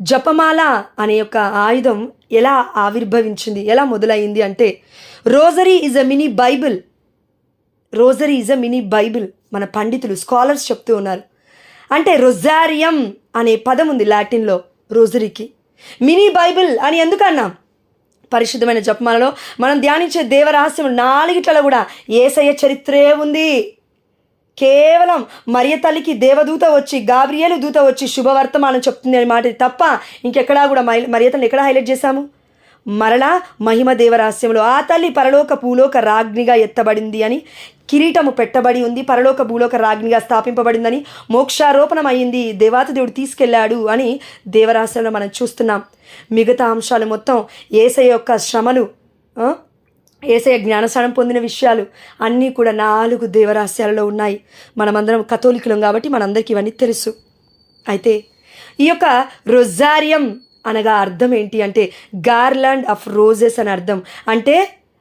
జపమాల అనే యొక్క ఆయుధం ఎలా ఆవిర్భవించింది, ఎలా మొదలైంది అంటే rosary is a mini Bible. Rosary is a mini Bible. మన పండితులు స్కాలర్స్ చెప్తూ ఉన్నారు. అంటే రొజారియం అనే పదం ఉంది లాటిన్లో రోజరీకి. మినీ బైబిల్ అని ఎందుకన్నాం? పరిశుద్ధమైన జపమాలలో మనం ధ్యానించే దేవరహస్యం 4 కూడా యేసయ్య చరిత్రే ఉంది. కేవలం మరియ తల్లికి దేవదూత వచ్చి, గాబ్రియేలు దూత వచ్చి శుభవర్తమానం చెప్తుంది అనే మాట తప్ప ఇంకెక్కడా కూడా మరియ తల్లిని ఎక్కడ హైలైట్ చేశాము? మరలా మహిమ దేవరహస్యంలో ఆ తల్లి పరలోక భూలోక రాజ్ఞిగా ఎత్తబడింది అని, కిరీటము పెట్టబడి ఉంది, పరలోక భూలోక రాజ్ఞిగా స్థాపింపబడిందని, మోక్షారోపణం అయ్యింది, దేవాతి దేవుడు తీసుకెళ్ళాడు అని దేవరహస్యంలో మనం చూస్తున్నాం. మిగతా అంశాలు మొత్తం యేసయ్య యొక్క శ్రమలు, యేసయ్య జ్ఞానస్నానం పొందిన విషయాలు అన్నీ కూడా 4 దేవరహస్యాలలో ఉన్నాయి. మనమందరం కథోలికులం కాబట్టి మనందరికీ ఇవన్నీ తెలుసు. అయితే ఈ యొక్క రొజారియం అనగా అర్థం ఏంటి అంటే గార్లాండ్ ఆఫ్ రోజెస్ అని అర్థం. అంటే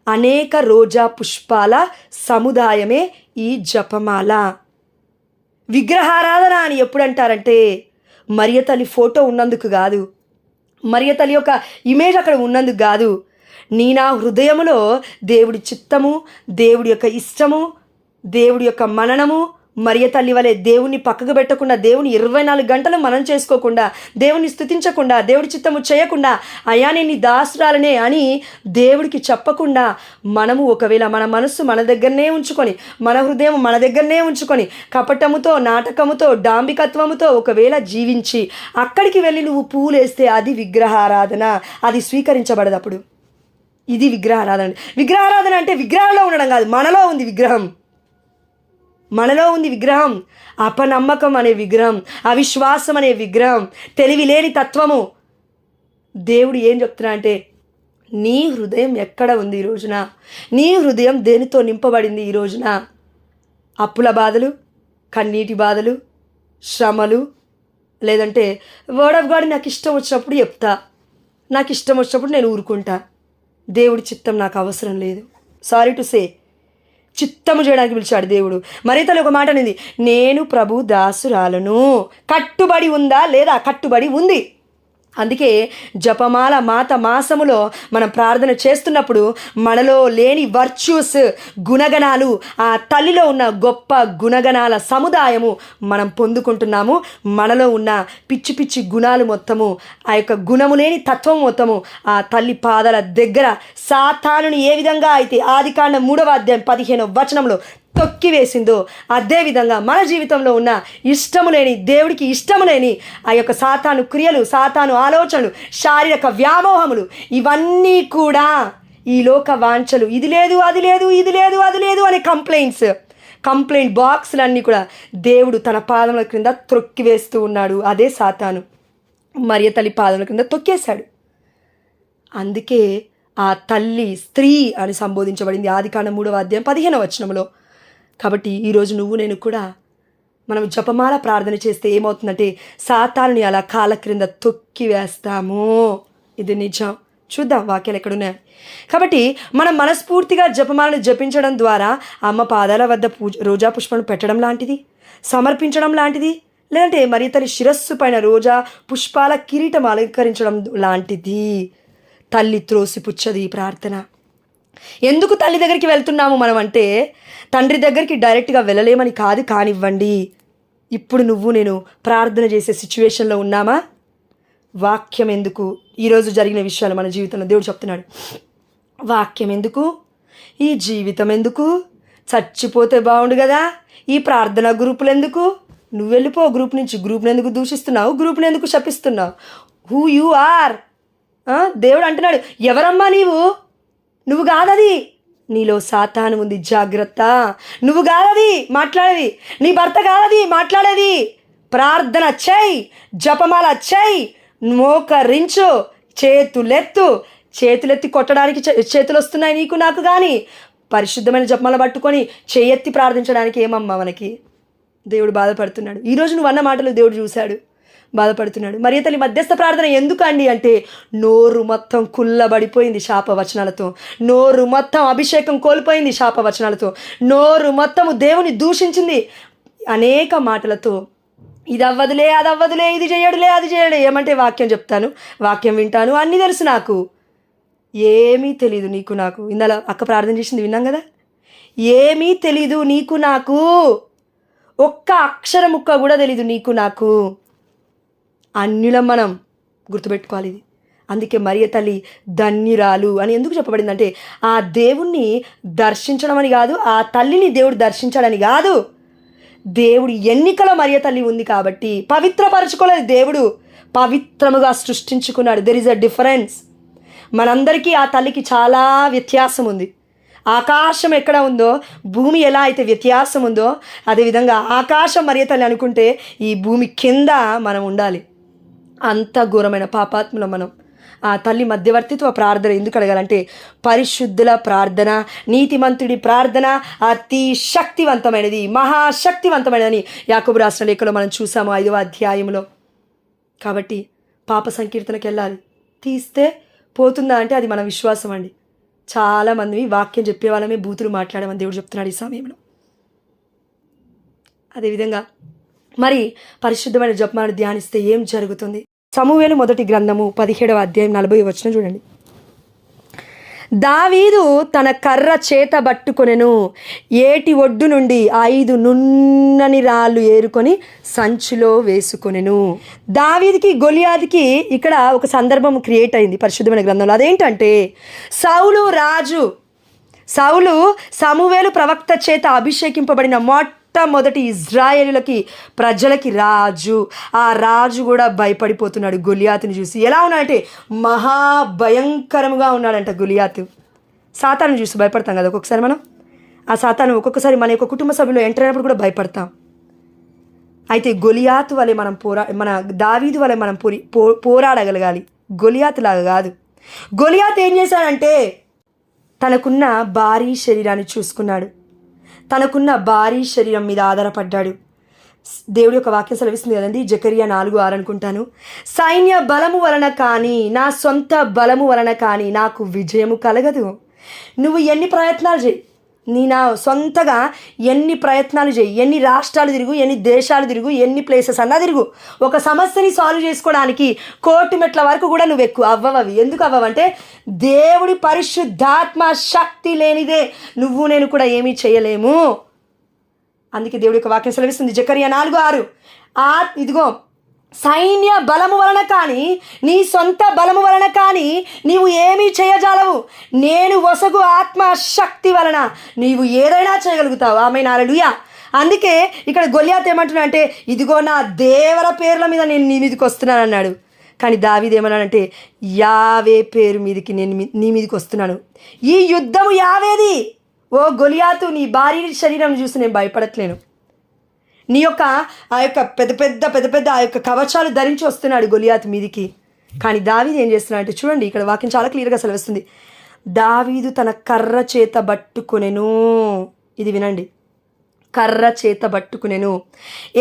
అనేక రోజా పుష్పాల సముదాయమే ఈ జపమాల. విగ్రహారాధన అని ఎప్పుడు అంటారంటే మరియ తల్లి ఫోటో ఉన్నందుకు కాదు, మరియ తల్లి యొక్క ఇమేజ్ అక్కడ ఉన్నందుకు కాదు. నా హృదయములో దేవుడి చిత్తము, దేవుడి యొక్క ఇష్టము, దేవుడి యొక్క మననము, మరియ తల్లి వలె దేవుని పక్కకు పెట్టకుండా, దేవుని 24 గంటలు మనం చేసుకోకుండా, దేవుని స్తుతించకుండా, దేవుడి చిత్తము చేయకుండా, అయ్యా నేను నీ దాసురాలనే అని దేవుడికి చెప్పకుండా మనము ఒకవేళ మన మనస్సు మన దగ్గరనే ఉంచుకొని, మన హృదయం మన దగ్గరనే ఉంచుకొని, కపటముతో, నాటకముతో, డాంబికత్వముతో ఒకవేళ జీవించి అక్కడికి వెళ్ళి నువ్వు పూలేస్తే అది విగ్రహారాధన, అది స్వీకరించబడదు. అప్పుడు ఇది విగ్రహారాధన. విగ్రహారాధన అంటే విగ్రహంలో ఉండడం కాదు, మనలో ఉంది విగ్రహం. మనలో ఉంది విగ్రహం. అపనమ్మకం అనే విగ్రహం, అవిశ్వాసం అనే విగ్రహం, తెలివి లేని తత్వము. దేవుడు ఏం చెప్తున్నా అంటే నీ హృదయం ఎక్కడ ఉంది ఈ రోజున? నీ హృదయం దేనితో నింపబడింది ఈ రోజున? అప్పుల బాధలు, కన్నీటి బాధలు, శ్రమలు, లేదంటే వర్డ్ ఆఫ్ గాడ్ నాకు ఇష్టం వచ్చినప్పుడు చెప్తా, నాకు ఇష్టం వచ్చినప్పుడు నేను ఊరుకుంటా, దేవుడి చిత్తం నాకు అవసరం లేదు. సారీ టు సే, చిత్తము చేయడానికి పిలిచాడు దేవుడు. మరియ తల్లి ఒక మాట అనేది, నేను ప్రభు దాసురాలను. కట్టుబడి ఉందా లేదా? కట్టుబడి ఉంది. అందుకే జపమాల మాత మాసములో మనం ప్రార్థన చేస్తున్నప్పుడు మనలో లేని వర్చ్యూస్, గుణగణాలు, ఆ తల్లిలో ఉన్న గొప్ప గుణగణాల సముదాయము మనం పొందుకుంటున్నాము. మనలో ఉన్న పిచ్చి పిచ్చి గుణాలు మొత్తము, ఆ యొక్క గుణము లేని తత్వం మొత్తము ఆ తల్లి పాదాల దగ్గర సాతానుని ఏ విధంగా అయితే ఆదికాండం 3వ అధ్యాయం 15వ వచనంలో తొక్కివేసిందో అదేవిధంగా మన జీవితంలో ఉన్న ఇష్టము లేని, దేవుడికి ఇష్టము లేని ఆ యొక్క సాతాను క్రియలు, సాతాను ఆలోచనలు, శారీరక వ్యామోహములు, ఇవన్నీ కూడా ఈ లోక వాంఛలు, ఇది లేదు అది లేదు, ఇది లేదు అది లేదు అనే కంప్లైంట్ బాక్సులన్నీ కూడా దేవుడు తన పాదముల క్రింద త్రొక్కివేస్తూ ఉన్నాడు. అదే సాతాను మరియ తల్లి పాదముల క్రింద తొక్కేశాడు. అందుకే ఆ తల్లి స్త్రీ అని సంబోధించబడింది ఆదికాండం 3వ అధ్యాయం 15వ వచనంలో. కాబట్టి ఈరోజు నువ్వు నేను కూడా మనం జపమాల ప్రార్థన చేస్తే ఏమవుతుందంటే సాతానుని అలా కాళ్ళ క్రింద తొక్కి వేస్తాము. ఇది నిజం. చూద్దాం వాక్యాలు ఎక్కడున్నాయి. కాబట్టి మనం మనస్ఫూర్తిగా జపమాలను జపించడం ద్వారా అమ్మ పాదాల వద్ద రోజా పుష్పాలను పెట్టడం లాంటిది, సమర్పించడం లాంటిది, లేదంటే మరియ తల్లి శిరస్సు పైన రోజా పుష్పాల కిరీటం అలంకరించడం లాంటిది. తల్లి త్రోసిపుచ్చది ఈ ప్రార్థన. ఎందుకు తల్లి దగ్గరికి వెళ్తున్నాము మనం అంటే తండ్రి దగ్గరికి డైరెక్ట్గా వెళ్ళలేమని కాదు. కానివ్వండి, ఇప్పుడు నువ్వు నేను ప్రార్థన చేసే సిచ్యువేషన్లో ఉన్నామా? వాక్యం ఎందుకు? ఈరోజు జరిగిన విషయాలు మన జీవితంలో దేవుడు చెప్తున్నాడు. వాక్యం ఎందుకు? ఈ జీవితం ఎందుకు? చచ్చిపోతే బాగుండు కదా. ఈ ప్రార్థన గ్రూపులు ఎందుకు? నువ్వు వెళ్ళిపో గ్రూప్ నుంచి. గ్రూప్ని ఎందుకు దూషిస్తున్నావు? గ్రూప్ని ఎందుకు శపిస్తున్నావు? Who you are? దేవుడు అంటున్నాడు, ఎవరమ్మా నువ్వు కాదది, నీలో సాతాను ఉంది, జాగ్రత్త. నువ్వు కాదది మాట్లాడేది, నీ భర్త కాదది మాట్లాడేది. ప్రార్థన చేయి, జపమాల చేయి, మోకరించు, చేతులెత్తి కొట్టడానికి చేతులు వస్తున్నాయి నీకు నాకు, కానీ పరిశుద్ధమైన జపమాల పట్టుకొని చేయెత్తి ప్రార్థించడానికి ఏమమ్మా మనకి? దేవుడు బాధపడుతున్నాడు. ఈరోజు నువ్వు అన్న మాటలు దేవుడు చూశాడు, బాధపడుతున్నాడు. మరియ తల్లి మధ్యస్థ ప్రార్థన ఎందుకండి అంటే నోరు మొత్తం కుల్లబడిపోయింది శాపవచనాలతో, నోరు మొత్తం అభిషేకం కోల్పోయింది శాపవచనాలతో, నోరు మొత్తము దేవుని దూషించింది అనేక మాటలతో. ఇది అవ్వదులే, అది అవ్వదులే, ఇది చేయడులే, అది చేయడు. ఏమంటే వాక్యం చెప్తాను, వాక్యం వింటాను, అన్నీ తెలుసు నాకు. ఏమీ తెలీదు నీకు నాకు. ఇందులో అక్క ప్రార్థన చేసింది విన్నాం కదా. ఏమీ తెలీదు నీకు నాకు, ఒక్క అక్షర ముక్క కూడా తెలీదు నీకు నాకు. అన్యులం మనం, గుర్తుపెట్టుకోవాలి ఇది. అందుకే మరియ తల్లి ధన్యురాలు అని ఎందుకు చెప్పబడిందంటే, ఆ దేవుణ్ణి దర్శించడం అని కాదు, ఆ తల్లిని దేవుడు దర్శించాడని కాదు, దేవుడి ఎన్నికలో మరియ తల్లి ఉంది కాబట్టి. పవిత్రపరచుకోలేదు దేవుడు, పవిత్రముగా సృష్టించుకున్నాడు. There is a difference. మనందరికీ ఆ తల్లికి చాలా వ్యత్యాసం ఉంది. ఆకాశం ఎక్కడ ఉందో, భూమి ఎలా అయితే వ్యత్యాసం ఉందో, అదేవిధంగా ఆకాశం మరియ తల్లి అనుకుంటే ఈ భూమి కింద మనం ఉండాలి. అంత ఘోరమైన పాపాత్ములం మనం. ఆ తల్లి మధ్యవర్తిత్వ ప్రార్థన ఎందుకు అడగాలంటే, పరిశుద్ధుల ప్రార్థన, నీతిమంతుడి ప్రార్థన అతి శక్తివంతమైనది, మహాశక్తివంతమైనదని యాకోబు రాసిన లేఖలో మనం చూసాము 5వ అధ్యాయంలో. కాబట్టి పాప సంకీర్తనకి వెళ్ళాలి. తీస్తే పోతుందా అంటే అది మన విశ్వాసం అండి. చాలామంది వాక్యం చెప్పే వాళ్ళమే బూతులు మాట్లాడమని దేవుడు చెప్తున్నాడు ఈ సమయంలో. అదేవిధంగా మరి పరిశుద్ధమైన జపమాలను ధ్యానిస్తే ఏం జరుగుతుంది? సమూయేలు మొదటి గ్రంథము 17వ అధ్యాయం 40వ వచనం చూడండి. దావీదు తన కర్ర చేత పట్టుకొనెను, ఏటి ఒడ్డు నుండి 5 నున్నని రాళ్ళు ఏరుకొని సంచిలో వేసుకొనెను. దావీదుకి గొలియాతుకి ఇక్కడ ఒక సందర్భం క్రియేట్ అయింది పరిశుద్ధమైన గ్రంథంలో. అదేంటంటే, సౌలు సమూయేలు ప్రవక్త చేత అభిషేకింపబడిన మొట్టమొదటి ఇజ్రాయేలులకి ప్రజలకి రాజు. ఆ రాజు కూడా భయపడిపోతున్నాడు గొలియాతుని చూసి. ఎలా ఉన్నాడంటే మహాభయంకరంగా ఉన్నాడంట గొలియాతు. సాతాను చూసి భయపడతాం కదా ఒక్కొక్కసారి మనం. ఆ సాతాను ఒక్కొక్కసారి మన యొక్క కుటుంబ సభ్యులు ఎంటర్ అయినప్పుడు కూడా భయపడతాం. అయితే గొలియాతు వలె మనం మన దావీదు వలె మనం పోరాడగలగాలి, గొలియాతు లాగా కాదు. గొలియాతు ఏం చేశాడంటే, తనకున్న భారీ శరీరాన్ని చూసుకున్నాడు, తనకున్న భారీ శరీరం మీద ఆధారపడ్డాడు. దేవుడి యొక్క వాక్యం సెలవిస్తుంది కదండి, జకరియా 4:6 అనుకుంటాను. సైన్య బలము వలన కానీ, నా సొంత బలము వలన కానీ నాకు విజయము కలగదు. నువ్వు ఎన్ని ప్రయత్నాలు చేయి, నా సొంతగా ఎన్ని ప్రయత్నాలు చేయి, ఎన్ని రాష్ట్రాలు తిరుగు, ఎన్ని దేశాలు తిరుగు, ఎన్ని ప్లేసెస్ అన్నా తిరుగు, ఒక సమస్యని సాల్వ్ చేసుకోవడానికి 1,000 మెట్ల వరకు కూడా నువ్వు ఎక్కువ అవ్వవి. ఎందుకు అవ్వవంటే, దేవుడి పరిశుద్ధాత్మ శక్తి లేనిదే నువ్వు నేను కూడా ఏమీ చేయలేము. అందుకే దేవుడి యొక్క వాక్యం సెలవిస్తుంది జకరియా 4:6, ఇదిగో సైన్య బలము వలన కానీ, నీ సొంత బలము వలన కానీ నీవు ఏమీ చేయజాలవు. నేను వసగు ఆత్మ శక్తి వలన నీవు ఏదైనా చేయగలుగుతావు. ఆమేన్, హల్లెలూయా. అందుకే ఇక్కడ గొలియాతు ఏమంటున్నా అంటే, ఇదిగో నా దేవర పేర్ల మీద నేను నీ మీదకి వస్తున్నాను అన్నాడు. కానీ దావీదు ఏమన్నాడంటే, యావే పేరు మీదకి నేను నీ మీదకి వస్తున్నాను. ఈ యుద్ధము యావేది? ఓ గొలియాతు, నీ భారీ శరీరం చూసి నేను భయపడట్లేను. నీ యొక్క ఆ యొక్క పెద్ద పెద్ద ఆ యొక్క కవచాలు ధరించి వస్తున్నాడు గొలియాతు మీదికి. కానీ దావీదు ఏం చేస్తున్నాడు అంటే, చూడండి ఇక్కడ వాక్యం చాలా క్లియర్గా సెలవిస్తుంది. దావీదు తన కర్ర చేత పట్టుకొనెను. ఇది వినండి, కర్ర చేత పట్టుకునేను,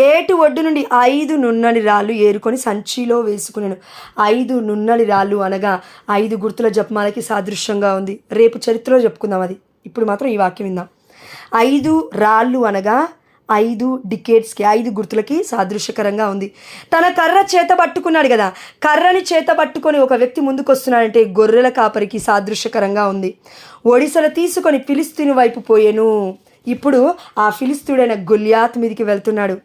ఏటు ఒడ్డు నుండి 5 నున్నని రాళ్ళు ఏరుకొని సంచిలో వేసుకునేను. 5 నున్నని రాళ్ళు అనగా 5 గుర్తుల జపమాలకి సాదృశ్యంగా ఉంది. రేపు చరిత్రలో చెప్పుకుందాం అది. ఇప్పుడు మాత్రం ఈ వాక్యం విందాం. 5 రాళ్ళు అనగా 5 డికేట్స్కి, 5 గుర్తులకి సాదృశ్యకరంగా ఉంది. తన కర్ర చేత పట్టుకున్నాడు కదా, కర్రని చేత పట్టుకొని ఒక వ్యక్తి ముందుకు వస్తున్నాడంటే గొర్రెల కాపరికి సాదృశ్యకరంగా ఉంది. ఒడిసెలు తీసుకొని ఫిలిస్తీను వైపు పోయేను. ఇప్పుడు ఆ ఫిలిస్తీయుడైన గొలియాతు మీదకి వెళ్తున్నాడు.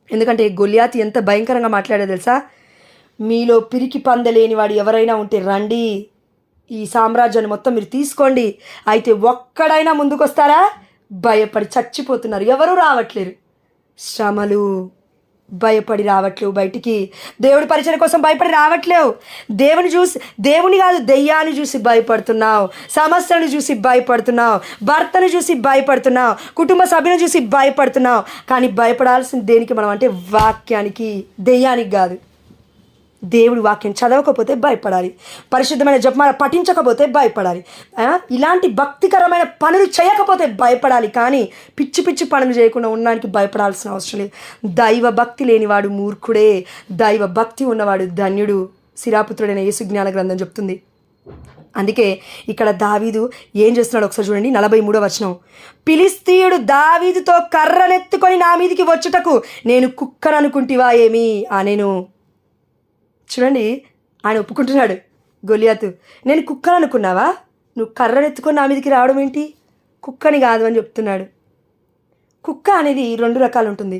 ఎందుకంటే గొలియాతు ఎంత భయంకరంగా మాట్లాడాడో తెలుసా? మీలో పిరికి పందలేని వాడు ఎవరైనా ఉంటే రండి, ఈ సామ్రాజ్యాన్ని మొత్తం మీరు తీసుకోండి. అయితే ఒక్కడైనా ముందుకు వస్తారా? భయపడి చచ్చిపోతున్నారు, ఎవరూ రావట్లేరు. శ్రమలు, భయపడి రావట్లేవు బయటికి. దేవుడి పరిచయం కోసం భయపడి రావట్లేవు. దేవుని కాదు దెయ్యాన్ని చూసి భయపడుతున్నావు, సమస్యలను చూసి భయపడుతున్నావు, భర్తను చూసి భయపడుతున్నావు, కుటుంబ సభ్యులను చూసి భయపడుతున్నావు. కానీ భయపడాల్సింది దేనికి మనం అంటే వాక్యానికి, దెయ్యానికి కాదు. దేవుడి వాక్యం చదవకపోతే భయపడాలి, పరిశుద్ధమైన జపమాల పఠించకపోతే భయపడాలి, ఇలాంటి భక్తికరమైన పనులు చేయకపోతే భయపడాలి. కానీ పిచ్చి పిచ్చి పనులు చేయకుండా ఉండడానికి భయపడాల్సిన అవసరం లేదు. దైవ భక్తి లేనివాడు మూర్ఖుడే, దైవ భక్తి ఉన్నవాడు ధన్యుడు. సిరాపుత్రుడైన యేసు జ్ఞాన గ్రంథం చెప్తుంది. అందుకే ఇక్కడ దావీదు ఏం చేస్తున్నాడు ఒకసారి చూడండి. 43వ వచనం, ఫిలిష్తీయుడు దావీదుతో కర్రనెత్తుకొని నా మీదికి వచ్చుటకు నేను కుక్కననుకుంటివా ఏమి నేను. చూడండి, ఆయన ఒప్పుకుంటున్నాడు. గొలియాతు, నేను కుక్కను అనుకున్నావా? నువ్వు కర్రనెత్తుకొని నా మీదికి రావడం ఏంటి? కుక్కని కాదు అని చెప్తున్నాడు. కుక్క అనేది 2 రకాలు ఉంటుంది,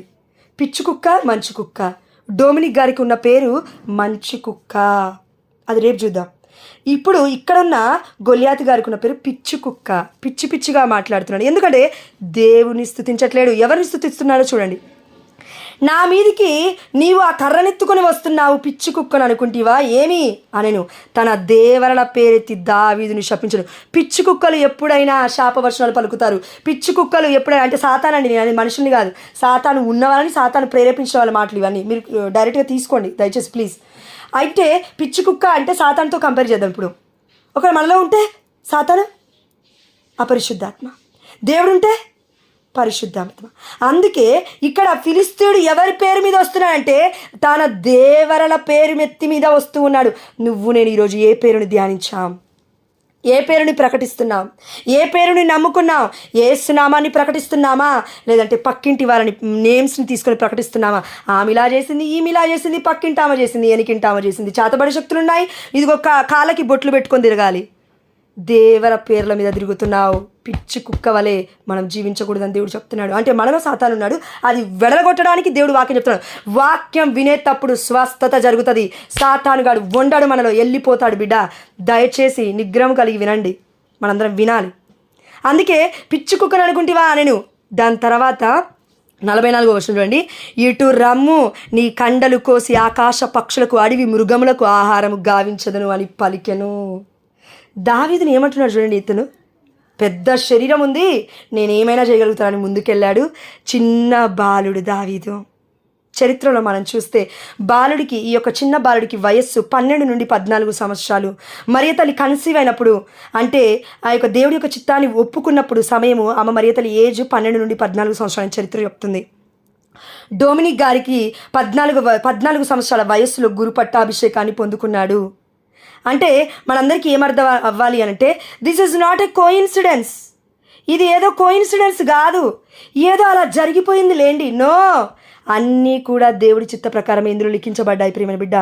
పిచ్చి కుక్క, మంచి కుక్క. డొమినిక్ గారికి ఉన్న పేరు మంచి కుక్క, అది రేపు చూద్దాం. ఇప్పుడు ఇక్కడున్న గొలియాతు గారికి ఉన్న పేరు పిచ్చి కుక్క. పిచ్చి పిచ్చిగా మాట్లాడుతున్నాడు, ఎందుకంటే దేవుని స్తుతించట్లేడు. ఎవరిని స్తుతిస్తున్నాడో చూడండి. నా మీదికి నీవు ఆ కర్రనెత్తుకొని వస్తున్నావు, పిచ్చి కుక్కను అనుకుంటీవా ఏమి అనెను. తన దేవరల పేరెత్తి దావీదుని శపించను. పిచ్చి కుక్కలు ఎప్పుడైనా శాపవర్షాలు పలుకుతారు. పిచ్చి కుక్కలు ఎప్పుడైనా, అంటే సాతానండి, నేను మనుషుల్ని కాదు, సాతాను ఉన్నవాళ్ళని, సాతాను ప్రేరేపించిన వాళ్ళ మాటలు ఇవన్నీ మీరు డైరెక్ట్గా తీసుకోండి దయచేసి ప్లీజ్. అయితే పిచ్చి కుక్క అంటే సాతానుతో కంపేర్ చేద్దాం. ఇప్పుడు ఒకవేళ మనలో ఉంటే సాతాను అపరిశుద్ధాత్మ, దేవుడు ఉంటే పరిశుద్ధాత్మ. అందుకే ఇక్కడ ఫిలిష్తీయుడు ఎవరి పేరు మీద వస్తున్నాడంటే తన దేవరల పేరు మెత్తి మీద వస్తూ ఉన్నాడు. నువ్వు నేను ఈరోజు ఏ పేరుని ధ్యానించాం? ఏ పేరుని ప్రకటిస్తున్నాం? ఏ పేరుని నమ్ముకున్నాం? యేసు నామాన్ని ప్రకటిస్తున్నామా, లేదంటే పక్కింటి వారిని నేమ్స్ని తీసుకొని ప్రకటిస్తున్నామా? ఆమె ఇలా చేసింది, ఈమె ఇలా చేసింది, పక్కింటి ఆమె చేసింది, ఎనికింటి ఆమె చేసింది, చేతబడి శక్తులు ఉన్నాయి, ఇదిగో కాళ్ళకి బొట్లు పెట్టుకొని తిరగాలి. దేవర పేర్ల మీద తిరుగుతున్నావు. పిచ్చి కుక్క వలె మనం జీవించకూడదని దేవుడు చెప్తున్నాడు. అంటే మనలో సాతాను ఉన్నాడు, అది వెడలగొట్టడానికి దేవుడు వాక్యం చెప్తున్నాడు. వాక్యం వినేటప్పుడు స్వస్థత జరుగుతుంది. సాతానుగాడు వండాడు, మనలో వెళ్ళిపోతాడు. బిడ్డ, దయచేసి నిగ్రహం కలిగి వినండి, మనందరం వినాలి. అందుకే పిచ్చి కుక్కను అనుకుంటివా నేను. దాని తర్వాత 44వ వచనం చూడండి. ఇటు రమ్ము, నీ కండలు కోసి ఆకాశ పక్షులకు, అడవి మృగములకు ఆహారము గావించదను అని పలికెను. దావీదుని ఏమంటున్నాడు చూడండి. ఇతను పెద్ద శరీరం ఉంది, నేనేమైనా చేయగలుగుతానని ముందుకెళ్ళాడు. చిన్న బాలుడు దావీదు. చరిత్రలో మనం చూస్తే బాలుడికి, ఈ యొక్క చిన్న బాలుడికి వయస్సు 12 నుండి 14 సంవత్సరాలు. మరియ తల్లి కన్సీవ్ అయినప్పుడు, అంటే ఆ యొక్క దేవుడి యొక్క చిత్తాన్ని ఒప్పుకున్నప్పుడు సమయము, ఆమె మరియ తల్లి ఏజ్ 12 నుండి 14 సంవత్సరాల చరిత్ర చెప్తుంది. డొమినిక్ గారికి 14 సంవత్సరాల వయస్సులో గురు పట్టాభిషేకాన్ని పొందుకున్నాడు. అంటే మనందరికీ ఏమర్థం అవ్వాలి అంటే, this is not a coincidence. ఇది ఏదో కోఇన్సిడెన్స్ కాదు, ఏదో అలా జరిగిపోయింది లేండి. నో, అన్నీ కూడా దేవుడి చిత్త ప్రకారం ఇందులో లిఖించబడ్డాయి ప్రియమైన బిడ్డ.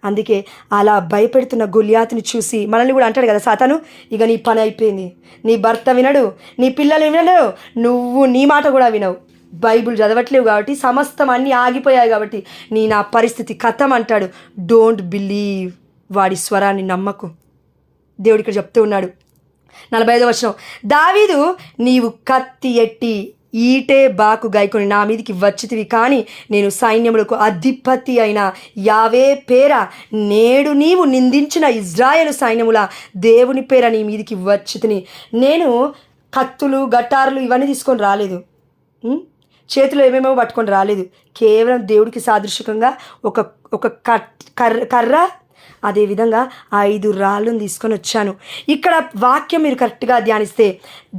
అందుకే అలా భయపెడుతున్న గొలియాతుని చూసి మనల్ని కూడా అంటాడు కదా సాతాను, ఇక నీ పని అయిపోయింది, నీ భర్త వినడు, నీ పిల్లలు వినడు, నువ్వు నీ మాట కూడా వినవు, బైబిల్ చదవట్లేవు కాబట్టి, సమస్తం అన్నీ ఆగిపోయాయి కాబట్టి నా పరిస్థితి కథం అంటాడు. డోంట్ బిలీవ్, వాడి స్వరాన్ని నమ్మకు. దేవుడు ఇక్కడ చెప్తూ ఉన్నాడు. 45వ వచనం, దావీదు నీవు కత్తి ఎట్టి ఈటే బాకు గైకొని నా మీదికి వచ్చితివి, కానీ నేను సైన్యములకు అధిపతి అయిన యావే పేర నేడు నీవు నిందించిన ఇజ్రాయేలు సైన్యముల దేవుని పేర నీ మీదికి వచ్చితిని. నేను కత్తులు, గట్టారులు ఇవన్నీ తీసుకొని రాలేదు, చేతిలో ఏమేమో పట్టుకొని రాలేదు. కేవలం దేవుడికి సాదృశ్యంగా ఒక కర్ర, అదేవిధంగా 5 రాళ్ళను తీసుకొని వచ్చాను. ఇక్కడ వాక్యం మీరు కరెక్ట్గా ధ్యానిస్తే,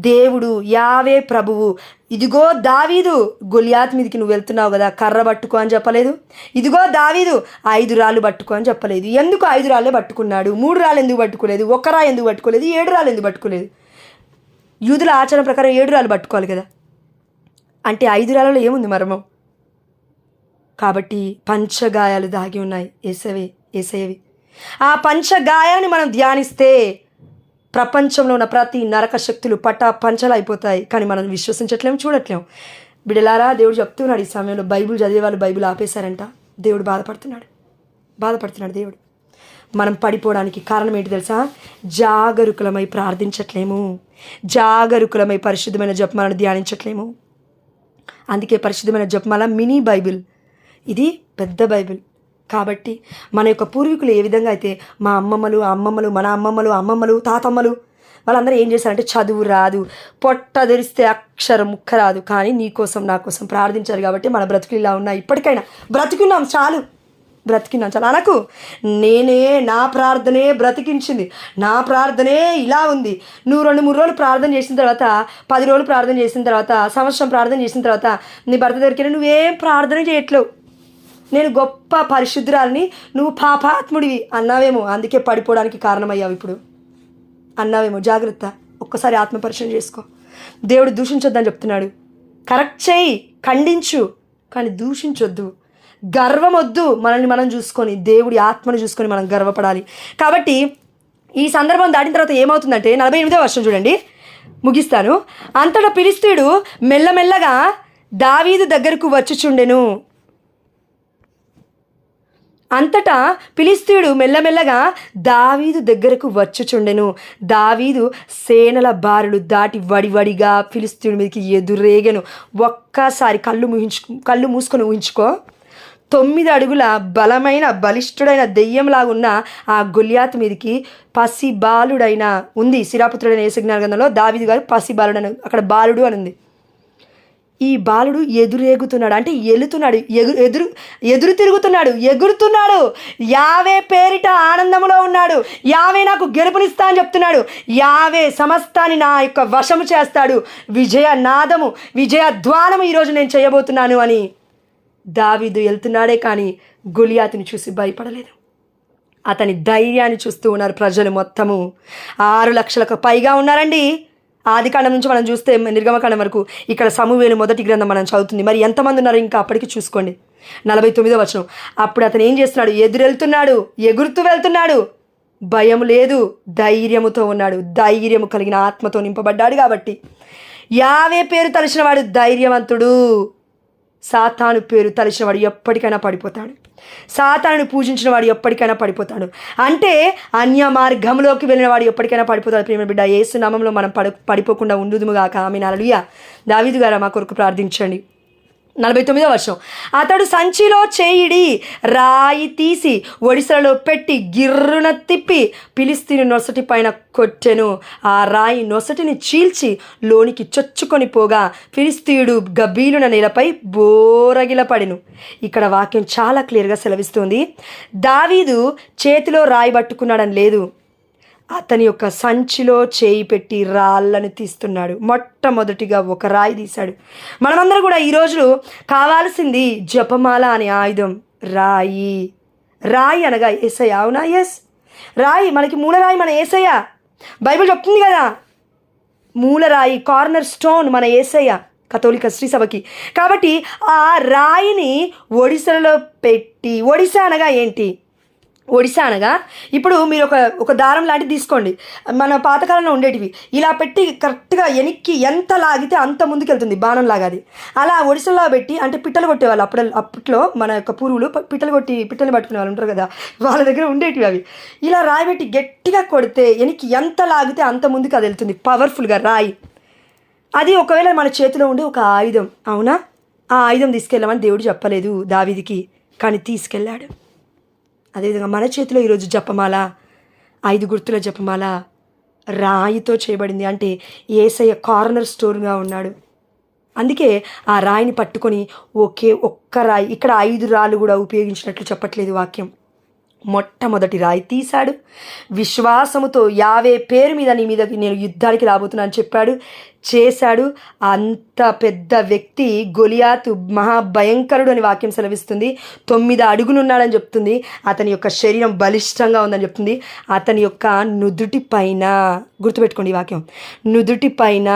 దేవుడు యావే ప్రభువు, ఇదిగో దావీదు, గొలియాత్ మీదకి నువ్వు వెళ్తున్నావు కదా, కర్ర పట్టుకో అని చెప్పలేదు. ఇదిగో దావీదు 5 రాళ్ళు పట్టుకో అని చెప్పలేదు. ఎందుకు 5 రాళ్ళే పట్టుకున్నాడు? 3 రాళ్ళు ఎందుకు పట్టుకోలేదు? 1 రాయి ఎందుకు పట్టుకోలేదు? 7 రాళ్ళు ఎందుకు పట్టుకోలేదు? యూదుల ఆచారం ప్రకారం 7 రాళ్ళు పట్టుకోవాలి కదా. అంటే 5 రాళ్ళలో ఏముంది మర్మం? కాబట్టి పంచగాయాలు దాగి ఉన్నాయి ఏసయ్యవి. ఆ పంచగాయాన్ని మనం ధ్యానిస్తే ప్రపంచంలో ఉన్న ప్రతి నరక శక్తులు పంచలైపోతాయి. కానీ మనం విశ్వసించట్లేము, చూడట్లేము. బిడలారా, దేవుడు చెప్తున్నాడు ఈ సమయంలో, బైబిల్ చదివే వాళ్ళు బైబిల్ ఆపేశారంట. దేవుడు బాధపడుతున్నాడు దేవుడు. మనం పడిపోవడానికి కారణం ఏంటి తెలుసా? జాగరూకులమై ప్రార్థించట్లేము, జాగరూకులమై పరిశుద్ధమైన జపమాలను ధ్యానించట్లేము. అందుకే పరిశుద్ధమైన జపమాల మినీ బైబిల్, ఇది పెద్ద బైబిల్. కాబట్టి మన యొక్క పూర్వీకులు ఏ విధంగా అయితే మా అమ్మమ్మలు, మన అమ్మమ్మలు, తాతమ్మలు వాళ్ళందరూ ఏం చేశారంటే, చదువు రాదు, పొట్ట తెరిస్తే అక్షరం ముక్క రాదు, కానీ నీ కోసం నా కోసం ప్రార్థించారు కాబట్టి మన బ్రతుకులు ఇలా ఉన్నాయి. ఇప్పటికైనా బ్రతికున్నాం చాలు అనకు. నా ప్రార్థనే బ్రతికించింది, నా ప్రార్థనే ఇలా ఉంది. నువ్వు 2-3 రోజులు ప్రార్థన చేసిన తర్వాత, 10 రోజులు ప్రార్థన చేసిన తర్వాత, సంవత్సరం ప్రార్థన చేసిన తర్వాత నీ భర్త దగ్గరికి నువ్వేం ప్రార్థన చేయట్లేవు. నేను గొప్ప పరిశుద్ధురాలని, నువ్వు పాపాత్ముడివి అన్నావేమో, అందుకే పడిపోవడానికి కారణమయ్యావు ఇప్పుడు అన్నావేమో. జాగ్రత్త, ఒక్కసారి ఆత్మపరిశీలన చేసుకో. దేవుడు దూషించొద్దని చెప్తున్నాడు. కరెక్ట్ చేయి, ఖండించు, కానీ దూషించొద్దు. గర్వం వద్దు. మనల్ని మనం చూసుకొని, దేవుడి ఆత్మను చూసుకొని మనం గర్వపడాలి. కాబట్టి ఈ సందర్భం దాటిన తర్వాత ఏమవుతుందంటే 48వ వర్షం చూడండి, ముగిస్తాను. అంతటా ఫిలిష్తీయుడు మెల్లమెల్లగా దావీదు దగ్గరకు వచ్చుచుండెను. అంతటా ఫిలిష్తీయుడు మెల్లమెల్లగా దావీదు దగ్గరకు వచ్చుచుండెను. దావీదు సేనల బారులు దాటి వడివడిగా ఫిలిష్తీయుడి మీదకి ఎదురేగెను. ఒక్కసారి కళ్ళు మూసుకొని ఊహించుకో. 9 అడుగుల బలమైన బలిష్ఠుడైన దెయ్యంలాగా ఉన్న ఆ గొలియాతు మీదకి పసిబాలుడైన ఉంది. సిరాపుత్రుడైన యేసుజ్ఞాన గ్రంథంలో దావీదు గారు పసిబాలుడైన, అక్కడ బాలుడు అని ఉంది. ఈ బాలుడు ఎదురేగుతున్నాడు, అంటే ఎదురు తిరుగుతున్నాడు, ఎగురుతున్నాడు. యావే పేరిట ఆనందములో ఉన్నాడు. యావే నాకు గెలుపునిస్తా అని చెప్తున్నాడు. యావే సమస్తాన్ని నా యొక్క వశము చేస్తాడు. విజయ నాదము, విజయ ధ్వానము ఈరోజు నేను చేయబోతున్నాను అని దావీదు వెళ్తున్నాడే కానీ గొలియాతుని చూసి భయపడలేదు. అతని ధైర్యాన్ని చూస్తూ ఉన్నారు ప్రజలు. మొత్తము 6 లక్షలకు పైగా ఉన్నారండి. ఆదికాండం నుంచి మనం చూస్తే నిర్గమకాండం వరకు. ఇక్కడ సమూయేలు మొదటి గ్రంథం మనం చదువుతుంది. మరి ఎంతమంది ఉన్నారు ఇంకా అప్పటికి చూసుకోండి. 49వ వచనం. అప్పుడు అతను ఏం చేస్తున్నాడు? ఎదురెళ్తున్నాడు, ఎగురుతూ వెళ్తున్నాడు. భయం లేదు, ధైర్యముతో ఉన్నాడు. ధైర్యము కలిగిన ఆత్మతో నింపబడ్డాడు. కాబట్టి యావే పేరు తలిచిన వాడు ధైర్యవంతుడు. సాతాను పేరు తలిచిన వాడు ఎప్పటికైనా పడిపోతాడు. సాతాను పూజించిన వాడు ఎప్పటికైనా పడిపోతాడు. అంటే అన్య మార్గంలోకి వెళ్ళిన వాడు ఎప్పటికైనా పడిపోతాడు. ప్రేమ బిడ్డ, యేసు నామములో మనం పడిపోకుండా ఉండుదుముగాక. ఆమేన్. హల్లెలూయా. దావీదు గారు మా కొరకు ప్రార్థించండి. 49వ వర్షం. అతడు సంచిలో చేయిడి రాయి తీసి ఒడిసెలలో పెట్టి గిర్రున తిప్పి ఫిలిష్తీయుని నొసటి పైన కొట్టెను. ఆ రాయి నొసటిని చీల్చి లోనికి చొచ్చుకొని పోగా ఫిలిష్తీయుడు గబ్బీలున నేలపై బోరగిల పడెను. ఇక్కడ వాక్యం చాలా క్లియర్గా సెలవిస్తుంది. దావీదు చేతిలో రాయి పట్టుకున్నాడని లేదు, అతని యొక్క సంచిలో చేయి పెట్టి రాళ్ళను తీస్తున్నాడు. మొట్టమొదటిగా ఒక రాయి తీశాడు. మనమందరం కూడా ఈరోజు కావాల్సింది జపమాల అనే ఆయుధం. రాయి. రాయి అనగా యేసయ్య. అవునా? ఎస్, రాయి. మనకి మూలరాయి మన యేసయ్య. బైబిల్ చెప్తుంది కదా, మూలరాయి, కార్నర్ స్టోన్ మన యేసయ్య, కథోలిక శ్రీ సభకి. కాబట్టి ఆ రాయిని ఒడిసెలలో పెట్టి, ఒడిసా అనగా ఏంటి? ఒడిసా అనగా ఇప్పుడు మీరు ఒక దారం లాంటిది తీసుకోండి. మన పాతకాలంలో ఉండేటివి ఇలా పెట్టి కరెక్ట్గా వెనక్కి ఎంత లాగితే అంత ముందుకు వెళ్తుంది, బాణం లాగాది. అలా ఒడిసెల్లో పెట్టి, అంటే పిట్టలు కొట్టేవాళ్ళు అప్పట్లో మన యొక్క పూర్వులు పిట్టలు పట్టుకునే వాళ్ళు ఉంటారు కదా, వాళ్ళ దగ్గర ఉండేటివి అవి. ఇలా రాయి పెట్టి గట్టిగా కొడితే వెనక్కి ఎంత లాగితే అంత ముందుకు అది వెళ్తుంది, పవర్ఫుల్గా రాయి. అది ఒకవేళ మన చేతిలో ఉండే ఒక ఆయుధం. అవునా? ఆ ఆయుధం తీసుకెళ్ళమని దేవుడు చెప్పలేదు దావీదుకి, కానీ తీసుకెళ్ళాడు. అదేవిధంగా మన చేతిలో ఈరోజు జపమాల, 5 గుర్తుల జపమాల రాయితో చేయబడింది. అంటే యేసయ్య కార్నర్ స్టోన్గా ఉన్నాడు. అందుకే ఆ రాయిని పట్టుకొని ఒక్క రాయి, ఇక్కడ 5 రాళ్ళు కూడా ఉపయోగించినట్లు చెప్పట్లేదు వాక్యం. మొట్టమొదటి రాయి తీశాడు. విశ్వాసముతో యావే పేరు మీద నీ మీద నేను యుద్ధానికి రాబోతున్నాను చెప్పాడు, చేశాడు. అంత పెద్ద వ్యక్తి గొలియాతు మహాభయంకరుడు అని వాక్యం సెలవిస్తుంది. 9 అడుగులున్నాడని చెప్తుంది. అతని యొక్క శరీరం బలిష్టంగా ఉందని చెప్తుంది. అతని యొక్క నుదుటి పైన, గుర్తుపెట్టుకోండి ఈ వాక్యం, నుదుటి పైన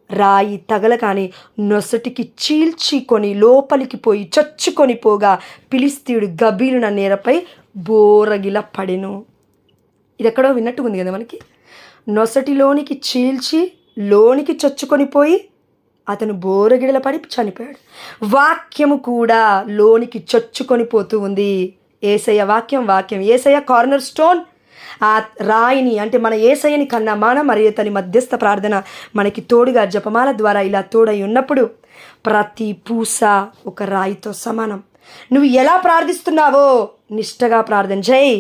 రాయి తగలకాని నొసటికి చీల్చుకొని లోపలికి పోయి చొచ్చుకొని పోగా ఫిలిష్తీయుడు గబ్బీలున నేలపై బోరగిల పడెను. ఇది ఎక్కడో విన్నట్టుగా ఉంది కదా మనకి. నొసటిలోనికి చీల్చి లోనికి చొచ్చుకొని పోయి అతను బోరగిడల పడి చనిపోయాడు. వాక్యము కూడా లోనికి చొచ్చుకొని పోతూ ఉంది. యేసయ్య వాక్యం యేసయ్య కార్నర్ స్టోన్. ఆ రాయిని, అంటే మన యేసయ్యని కన్నా మరియు తన మధ్యస్థ ప్రార్థన మనకి తోడుగా జపమాల ద్వారా ఇలా తోడై ఉన్నప్పుడు ప్రతి పూస ఒక రాయితో సమానం. నువ్వు ఎలా ప్రార్థిస్తున్నావో నిష్టగా ప్రార్థన చేయి.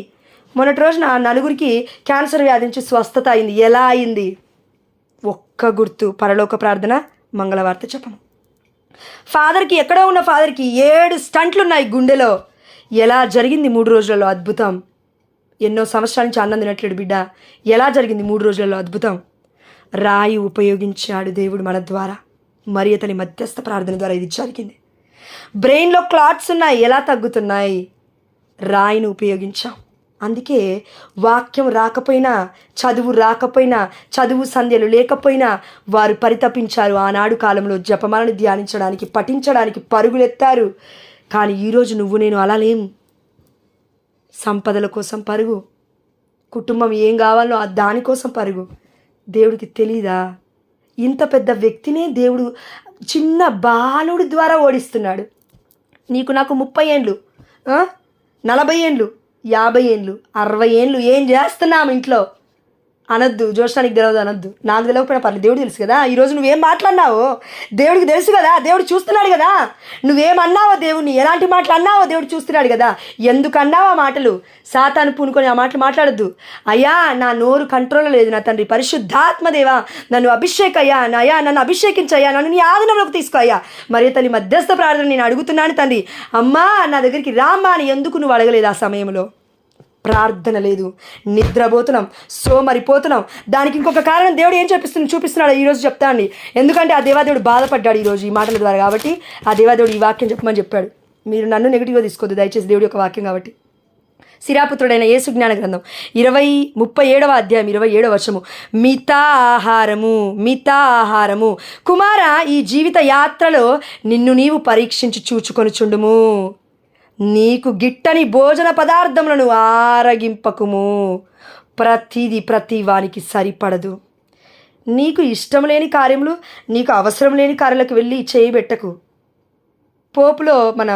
మొన్నటి రోజున 4 క్యాన్సర్ వ్యాధి నుంచి స్వస్థత అయింది. ఎలా అయింది? ఒక్క గుర్తు, పరలోక ప్రార్థన, మంగళవార్త జపం. ఫాదర్కి, ఎక్కడో ఉన్న ఫాదర్కి 7 స్టంట్లు ఉన్నాయి గుండెలో. ఎలా జరిగింది 3 రోజులలో అద్భుతం. ఎన్నో సంవత్సరాల నుంచి అన్నం తినట్లేడు బిడ్డ. ఎలా జరిగింది 3 రోజులలో అద్భుతం? రాయి ఉపయోగించాడు దేవుడు మన ద్వారా. మరి అతని మధ్యస్థ ప్రార్థన ద్వారా ఇది జరిగింది. బ్రెయిన్లో క్లాట్స్ ఉన్నాయి, ఎలా తగ్గుతున్నాయి? రాయిని ఉపయోగించాం. అందుకే వాక్యం రాకపోయినా, చదువు రాకపోయినా, చదువు సంధ్యలు లేకపోయినా వారు పరితపించారు. ఆనాడు కాలంలో జపమాలను ధ్యానించడానికి, పఠించడానికి పరుగులెత్తారు. కానీ ఈరోజు నువ్వు నేను అలా లేము. సంపదల కోసం పరుగు, కుటుంబం ఏం కావాలో దానికోసం పరుగు. దేవుడికి తెలీదా? ఇంత పెద్ద వ్యక్తినే దేవుడు చిన్న బాలుడి ద్వారా ఓడిస్తున్నాడు. నీకు నాకు 30 ఏండ్లు, 40 ఏండ్లు, 50 ఏండ్లు, 60 ఏండ్లు ఏం చేస్తున్నాము ఇంట్లో అనొద్దు. జోష్నానికి తెలియదు అనొద్దు. నాకు తెలియకపోయినా పర్లేదు, దేవుడు తెలుసు కదా. ఈరోజు నువ్వేం మాట్లాడినావో దేవుడికి తెలుసు కదా. దేవుడు చూస్తున్నాడు కదా. నువ్వేమన్నావో, దేవుడిని ఎలాంటి మాటలు అన్నావో దేవుడు చూస్తున్నాడు కదా. ఎందుకు అన్నావో ఆ మాటలు? సాతాను పూనుకొని ఆ మాటలు మాట్లాడద్దు. అయ్యా, నా నోరు కంట్రోల్ లేదు నా తండ్రి. పరిశుద్ధాత్మదేవా, నన్ను అభిషేకయ్యా, అయ్యా నన్ను అభిషేకించయ్యా, నన్ను నీ ఆధీనంలోకి తీసుకో అయ్యా. మరి తల్లి మధ్యస్థ ప్రార్థన నేను అడుగుతున్నాను తండ్రి. అమ్మా, నా దగ్గరికి రామ్మా అని ఎందుకు నువ్వు అడగలేదు? ఆ సమయంలో ప్రార్థన లేదు, నిద్రపోతున్నాం, సోమరిపోతున్నాం. దానికి ఇంకొక కారణం దేవుడు ఏం చూపిస్తున్నాడు ఈరోజు చెప్తా అండి. ఎందుకంటే ఆ దేవాదేవుడు బాధపడ్డాడు ఈరోజు ఈ మాటల ద్వారా. కాబట్టి ఆ దేవాదేవుడు ఈ వాక్యం చెప్పమని చెప్పాడు. మీరు నన్ను నెగిటివ్గా తీసుకోవద్దు దయచేసి, దేవుడి యొక్క వాక్యం కాబట్టి. సిరాపుత్రుడైన యేసు జ్ఞాన గ్రంథం 37వ అధ్యాయం 27వ వచనము. మిత ఆహారము కుమార, ఈ జీవిత యాత్రలో నిన్ను నీవు పరీక్షించి చూచుకొనుచుండుము. నీకు గిట్టని భోజన పదార్థములను ఆరగింపకుము. ప్రతి వానికి సరిపడదు. నీకు ఇష్టం లేని కార్యములు, నీకు అవసరం లేని కార్యాలకు వెళ్ళి చేయబెట్టకు. పోపులో మన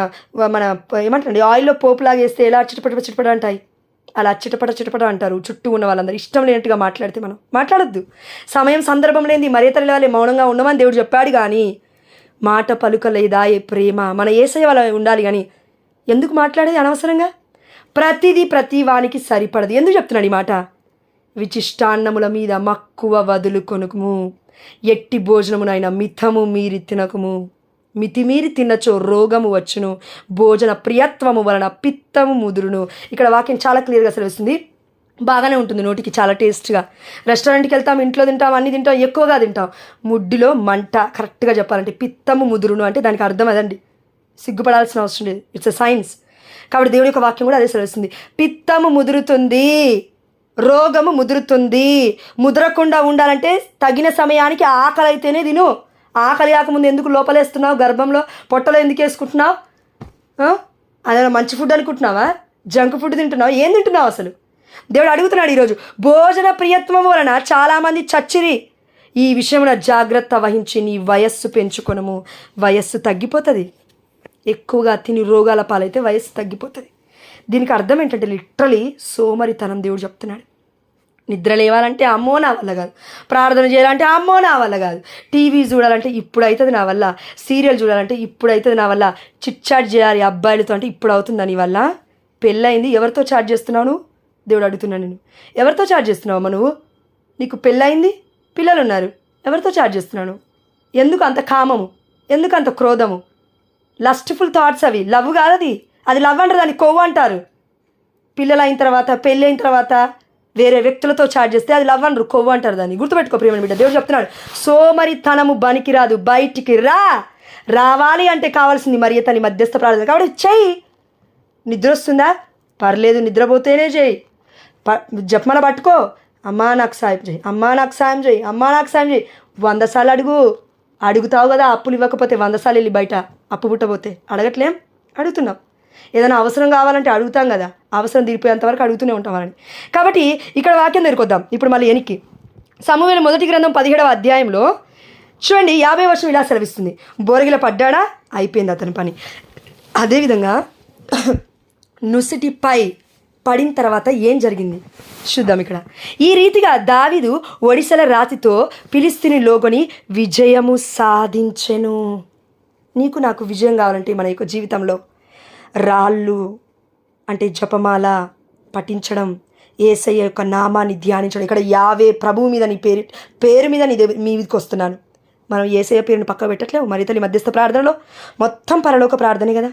ఏమంటారండి, ఆయిల్లో పోపులాగా వేస్తే ఎలా చిటపట అంటాయి, అలా చిటపట అంటారు చుట్టూ ఉన్న వాళ్ళందరూ. ఇష్టం లేనట్టుగా మాట్లాడితే మనం మాట్లాడొద్దు. సమయం సందర్భం లేని మరే తల్లి వాళ్ళే మౌనంగా ఉండమని దేవుడు చెప్పాడు. కానీ మాట పలుకలేదా ఏ ప్రేమ మన యేసయ్య వాళ్ళ ఉండాలి. కానీ ఎందుకు మాట్లాడేది అనవసరంగా? ప్రతి వానికి సరిపడదు. ఎందుకు చెప్తున్నాడు ఈ మాట? విచిష్టాన్నముల మీద మక్కువ వదులుకొనుకుము, ఎట్టి భోజనమునైనా మితము మీరి తినకుము. మితిమీరి తిన్నచో రోగము వచ్చును, భోజన ప్రియత్వము వలన పిత్తము ముదురును. ఇక్కడ వాక్యం చాలా క్లియర్గా సెలవుస్తుంది. బాగానే ఉంటుంది, నోటికి చాలా టేస్ట్గా. రెస్టారెంట్కి వెళ్తాం, ఇంట్లో తింటాం, అన్నీ తింటాం, ఎక్కువగా తింటాం. ముడ్డిలో మంట. కరెక్ట్గా చెప్పాలంటే పిత్తము ముదురును అంటే దానికి అర్థం అదండి. సిగ్గుపడాల్సిన అవసరం లేదు, ఇట్స్ ఎ సైన్స్. కాబట్టి దేవుడి యొక్క వాక్యం కూడా అదే సెలవుస్తుంది. పిత్తము ముదురుతుంది, రోగము ముదురుతుంది. ముదరకుండా ఉండాలంటే తగిన సమయానికి ఆకలి అయితేనే తిను. ఆకలి కాకముందు ఎందుకు లోపలేస్తున్నావు? గర్భంలో పొట్టలో ఎందుకు వేసుకుంటున్నావు? అదే మంచి ఫుడ్ అనుకుంటున్నావా? జంక్ ఫుడ్ తింటున్నావు? ఏం తింటున్నావు అసలు? దేవుడు అడుగుతున్నాడు ఈరోజు. భోజన ప్రియత్వం వలన చాలామంది చచ్చిరి. ఈ విషయంలో జాగ్రత్త వహించి నీ వయస్సు పెంచుకొనము. వయస్సు తగ్గిపోతుంది. ఎక్కువగా తిని రోగాల పాలైతే వయస్సు తగ్గిపోతుంది. దీనికి అర్థం ఏంటంటే లిటరలీ సోమరితనం. దేవుడు చెప్తున్నాడు. నిద్ర లేవాలంటే అమ్మో నా వల్ల కాదు, ప్రార్థన చేయాలంటే అమ్మో నా వల్ల కాదు, టీవీ చూడాలంటే ఇప్పుడు అవుతుంది నా వల్ల, సీరియల్ చూడాలంటే ఇప్పుడు అవుతుంది నా వల్ల, చిట్ చాట్ చేయాలి అబ్బాయిలతో అంటే ఇప్పుడు అవుతుందా నీ వల్ల? పెళ్ళయింది, ఎవరితో చాట్ చేస్తున్నావు నువ్వు? దేవుడు అడుగుతున్నాను నేను. ఎవరితో చాట్ చేస్తున్నావు అమ్మ నువ్వు? నీకు పెళ్ళయింది, పిల్లలు ఉన్నారు, ఎవరితో చాట్ చేస్తున్నాను? ఎందుకు అంత కామము? ఎందుకు అంత క్రోధము? లస్ట్ఫుల్ థాట్స్ అవి. లవ్ కాదు అది. అది లవ్ అంటారు, దాన్ని కొవ్వు అంటారు. పిల్లలు అయిన తర్వాత, పెళ్ళి అయిన తర్వాత వేరే వ్యక్తులతో చాట్ చేస్తే అది లవ్ అనరు, కొవ్వు అంటారు దాన్ని. గుర్తుపెట్టుకో ప్రియమైన బిడ్డ. దేవుడు చెప్తున్నాడు, సోమరితనము బనికి రాదు, బయటికి రావాలి అంటే కావాల్సింది మరియ తల్లి మధ్యస్థ ప్రార్థన. కాబట్టి చెయ్యి. నిద్ర వస్తుందా? పర్లేదు, నిద్రపోతేనే చెయ్యి. జపమాల పట్టుకో, అమ్మా నాకు సాయం చేయి, అమ్మా నాకు సాయం చేయి, అమ్మా నాకు సాయం చేయి. 100 సార్లు అడుగుతావు కదా. అప్పులు ఇవ్వకపోతే 100 సార్లు వెళ్ళి బయట అప్పు పుట్టబోతే అడగట్లేం? అడుగుతున్నాం. ఏదైనా అవసరం కావాలంటే అడుగుతాం కదా. అవసరం తీరిపోయేంత వరకు అడుగుతూనే ఉంటాం వాళ్ళని. కాబట్టి ఇక్కడ వాక్యం దగ్గరకొద్దాం. ఇప్పుడు మళ్ళీ వెనక్కి సమూయేలు 1 గ్రంథం 17వ అధ్యాయంలో చూడండి 50వ వచనం ఇలా సెలవిస్తుంది. బోరగిల పడ్డాడా, అయిపోయింది అతని పని. అదేవిధంగా నుసిటిపై పడిన తర్వాత ఏం జరిగింది చూద్దాం ఇక్కడ. ఈ రీతిగా దావీదు ఒడిసెల రాతితో ఫిలిష్తీయుని లోగొని విజయము సాధించెను. నీకు నాకు విజయం కావాలంటే మన యొక్క జీవితంలో రాళ్ళు అంటే జపమాల పఠించడం, యేసయ్య యొక్క నామాన్ని ధ్యానించడం. ఇక్కడ యావే ప్రభువు మీద నీ పేరు మీద నీ మీదకి వస్తున్నాను. మనం యేసయ్య పేరుని పక్క పెట్టట్లేవు. మరి తల్లి మధ్యస్థ ప్రార్థనలో మొత్తం పరలోక ప్రార్థనే కదా.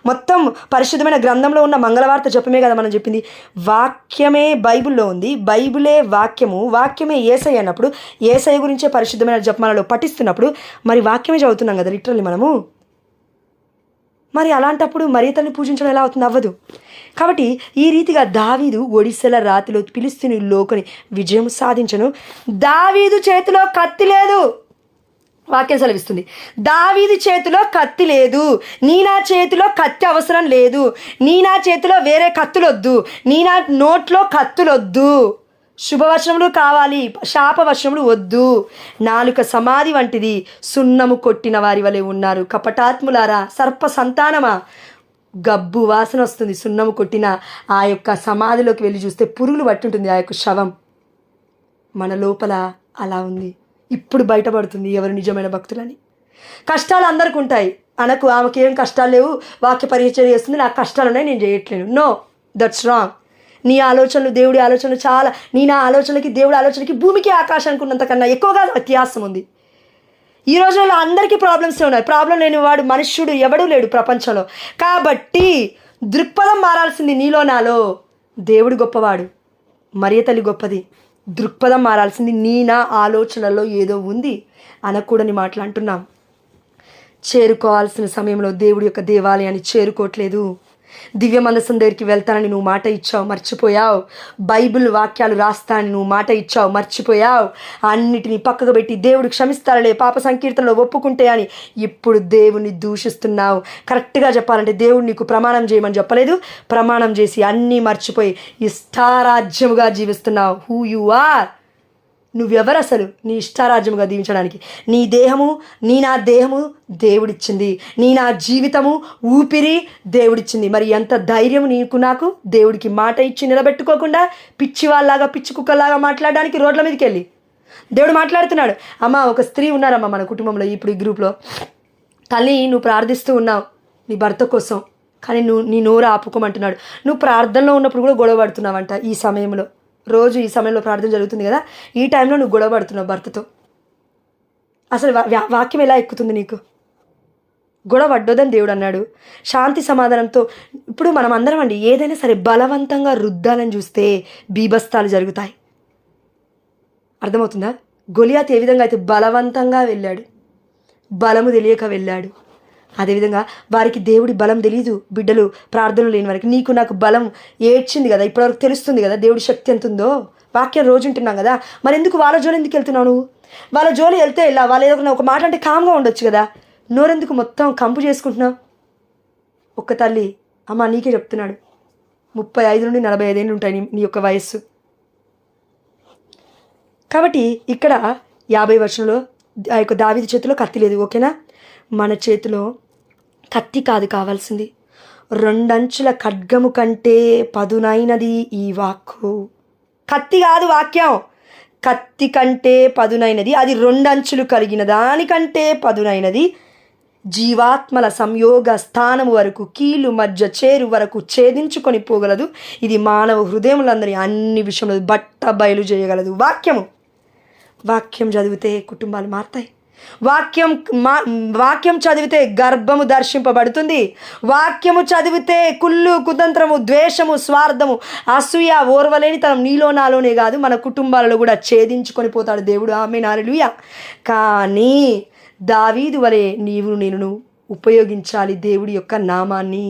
మొత్తం పరిశుద్ధమైన గ్రంథంలో ఉన్న మంగళవార్త జపమే కదా మనం చెప్పింది. వాక్యమే బైబిల్లో ఉంది, బైబిలే వాక్యము, వాక్యమే యేసయ్య అన్నప్పుడు యేసయ్య గురించే పరిశుద్ధమైన జపమాలలో పఠిస్తున్నప్పుడు మరి వాక్యమే చదువుతున్నాం కదా లిటరల్లీ మనము. మరి అలాంటప్పుడు మరియతల్ని పూజించడం ఎలా అవుతుంది? అవ్వదు. కాబట్టి ఈ రీతిగా దావీదు ఒడిశల రాతిలో ఫిలిష్తీయుని లోకని విజయం సాధించను. దావీదు చేతిలో కత్తి లేదు, వాక్యం సెలవిస్తుంది. దావీదు చేతిలో కత్తి లేదు. నా చేతిలో కత్తి అవసరం లేదు. నా చేతిలో వేరే కత్తులొద్దు. నా నోట్లో కత్తులొద్దు. శుభవచనములు కావాలి, శాపవచనములు వద్దు. నాలుక సమాధి వంటిది, సున్నము కొట్టిన వారి వలె ఉన్నారు. కపటాత్ములారా, సర్ప సంతానమా, గబ్బు వాసన వస్తుంది. సున్నము కొట్టిన ఆ యొక్క సమాధిలోకి వెళ్ళి చూస్తే పురుగులు పట్టుంటుంది ఆ యొక్క శవం. మన లోపల అలా ఉంది. ఇప్పుడు బయటపడుతుంది ఎవరు నిజమైన భక్తులని. కష్టాలు అందరికి ఉంటాయి. అనకు ఆమెకి ఏం కష్టాలు లేవు, వాక్య పరిచయం చేస్తుంది, నాకు కష్టాలు ఉన్నాయి, నేను చేయట్లేను. No, that's wrong. నీ ఆలోచనలు దేవుడి ఆలోచనలు చాలా, నా ఆలోచనలకి దేవుడి ఆలోచనకి భూమికి ఆకాశానికి ఉన్నంతకన్నా ఎక్కువగా వ్యత్యాసం ఉంది. ఈ రోజుల్లో అందరికీ ప్రాబ్లమ్సే ఉన్నాయి. ప్రాబ్లం లేని వాడు మనుష్యుడు ఎవడూ లేడు ప్రపంచంలో. కాబట్టి దృక్పథం మారాల్సింది నీలో నాలో. దేవుడు గొప్పవాడు, మరియతల్లి గొప్పది. దృక్పథం మారాల్సింది. నా ఆలోచనలో ఏదో ఉంది అనకూడని మాటలు అంటున్నాం. చేరుకోవాల్సిన సమయంలో దేవుడి యొక్క దేవాలయాన్ని చేరుకోవట్లేదు. దివ్య మందసం దగ్గరికి వెళ్తానని నువ్వు మాట ఇచ్చావు, మర్చిపోయావు. బైబిల్ వాక్యాలు రాస్తానని నువ్వు మాట ఇచ్చావు, మర్చిపోయావు. అన్నిటినీ పక్కకు పెట్టి దేవుడు క్షమిస్తారులే పాప సంకీర్తనలో ఒప్పుకుంటే అని ఇప్పుడు దేవుని దూషిస్తున్నావు. కరెక్ట్గా చెప్పాలంటే దేవుడు నీకు ప్రమాణం చేయమని చెప్పలేదు. ప్రమాణం చేసి అన్నీ మర్చిపోయి ఇష్టారాజ్యముగా జీవిస్తున్నావు. హూ యు ఆర్, నువ్వెవరు అసలు నీ ఇష్టారాజ్యముగా దీవించడానికి? నా దేహము దేవుడిచ్చింది, నా జీవితము ఊపిరి దేవుడిచ్చింది. మరి ఎంత ధైర్యం నీకు నాకు దేవుడికి మాట ఇచ్చి నిలబెట్టుకోకుండా పిచ్చి వాళ్ళలాగా పిచ్చి కుక్కలాగా మాట్లాడడానికి రోడ్ల మీదకి వెళ్ళి దేవుడు మాట్లాడుతున్నాడు. అమ్మ, ఒక స్త్రీ ఉన్నారమ్మ మన కుటుంబంలో, ఇప్పుడు ఈ గ్రూప్లో. తల్లి, నువ్వు ప్రార్థిస్తూ ఉన్నావు నీ భర్త కోసం, కానీ నీ నోరు ఆపుకోమంటున్నాడు. నువ్వు ప్రార్థనలో ఉన్నప్పుడు కూడా గొడవ పడుతున్నావంట. ఈ సమయంలో, రోజు ఈ సమయంలో ప్రార్థన జరుగుతుంది కదా, ఈ టైంలో నువ్వు గొడవ పడుతున్నావు భర్తతో. అసలు వాక్యం ఎలా ఎక్కుతుంది నీకు? గొడవ పడ్డోదని దేవుడు అన్నాడు. శాంతి సమాధానంతో. ఇప్పుడు మనం అందరం అండి ఏదైనా సరే బలవంతంగా రుద్దాలని చూస్తే బీభత్సాలు జరుగుతాయి. అర్థమవుతుందా? గొలియాత్ ఏ విధంగా అయితే బలవంతంగా వెళ్ళాడు, బలము తెలియక వెళ్ళాడు, అదేవిధంగా వారికి దేవుడి బలం తెలీదు. బిడ్డలు ప్రార్థనలు లేని వారికి నీకు నాకు బలం ఏడ్చింది కదా, ఇప్పటివరకు తెలుస్తుంది కదా దేవుడి శక్తి ఎంత ఉందో. వాక్యం రోజు ఉంటున్నాం కదా, మరి ఎందుకు వాళ్ళ జోలి ఎందుకు వెళ్తున్నావు నువ్వు? వాళ్ళ జోలి వెళ్తే ఇలా వాళ్ళు ఏదో ఒక మాట అంటే కామ్గా ఉండొచ్చు కదా, నోరెందుకు మొత్తం కంపు చేసుకుంటున్నావు? ఒక్క తల్లి, అమ్మ నీకే చెప్తున్నాడు, 35 నుండి 45 ఏళ్ళు ఉంటాయి నీ యొక్క వయస్సు. కాబట్టి ఇక్కడ 50 వర్షంలో ఆ యొక్క దావీదు చేతిలో కత్తి లేదు, ఓకేనా? మన చేతిలో కత్తి కాదు కావాల్సింది, 2 అంచుల ఖడ్గము కంటే పదునైనది ఈ వాక్కు. కత్తి కాదు వాక్యం, కత్తి కంటే పదునైనది, అది 2 అంచులు కలిగిన దానికంటే పదునైనది, జీవాత్మల సంయోగ స్థానము వరకు, కీలు మధ్య చేరు వరకు ఛేదించుకొని పోగలదు. ఇది మానవ హృదయములందరి అన్ని విషయంలో బట్ట బయలు చేయగలదు. వాక్యం చదివితే కుటుంబాలు మారుతాయి. వాక్యం చదివితే గర్భము దర్శింపబడుతుంది. వాక్యము చదివితే కుళ్ళు, కుతంత్రము, ద్వేషము, స్వార్థము, అసూయ, ఓర్వలేనితనం నీలో నాలోనే కాదు మన కుటుంబాలలో కూడా ఛేదించుకొని పోతాడు దేవుడు. ఆమేన్, హల్లెలూయా. కానీ దావీదు వలె నేను ఉపయోగించాలి దేవుడి యొక్క నామాన్ని.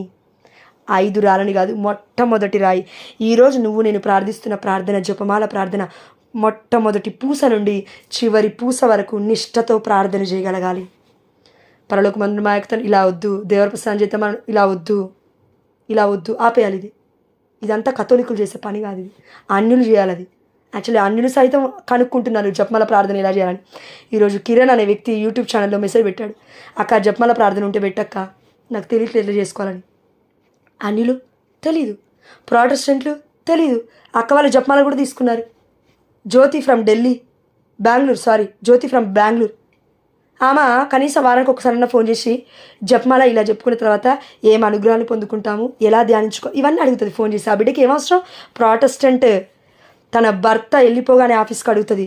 5 రాళ్ళని కాదు, మొట్టమొదటి రాయి. ఈరోజు నేను ప్రార్థిస్తున్న ప్రార్థన, జపమాల ప్రార్థన, మొట్టమొదటి పూస నుండి చివరి పూస వరకు నిష్ఠతో ప్రార్థన చేయగలగాలి. పరలోకమందున మా యొక్క ఇలా వద్దు, దేవర ప్రసాదం చేద్దాం ఇలా వద్దు ఆపేయాలి. ఇదంతా కథోలికులు చేసే పని కాదు, ఇది అన్యులు చేయాలి. అది యాక్చువల్లీ అన్యులు సైతం కనుక్కుంటున్నారు జపమాల ప్రార్థన ఎలా చేయాలని. ఈరోజు కిరణ్ అనే వ్యక్తి యూట్యూబ్ ఛానల్లో మెసేజ్ పెట్టాడు, అక్క జపమాల ప్రార్థన ఉంటే పెట్టక్క, నాకు తెలియట్లేదు ఎట్లా చేసుకోవాలని. అన్యులు తెలీదు, ప్రొటెస్టెంట్లు తెలీదు. అక్క వాళ్ళు జపమాల కూడా తీసుకున్నారు. జ్యోతి ఫ్రమ్ బెంగళూరు. ఆమె కనీసం వారానికి ఒకసారైనా ఫోన్ చేసి జపమాల ఇలా చెప్పుకున్న తర్వాత ఏం అనుగ్రహాలు పొందుకుంటాము, ఎలా ధ్యానించుకో, ఇవన్నీ అడుగుతుంది ఫోన్ చేసి. ఆ బిడ్డకి ఏమవసరం? ప్రొటెస్టెంట్ తన భర్త వెళ్ళిపోగానే ఆఫీస్కి అడుగుతుంది.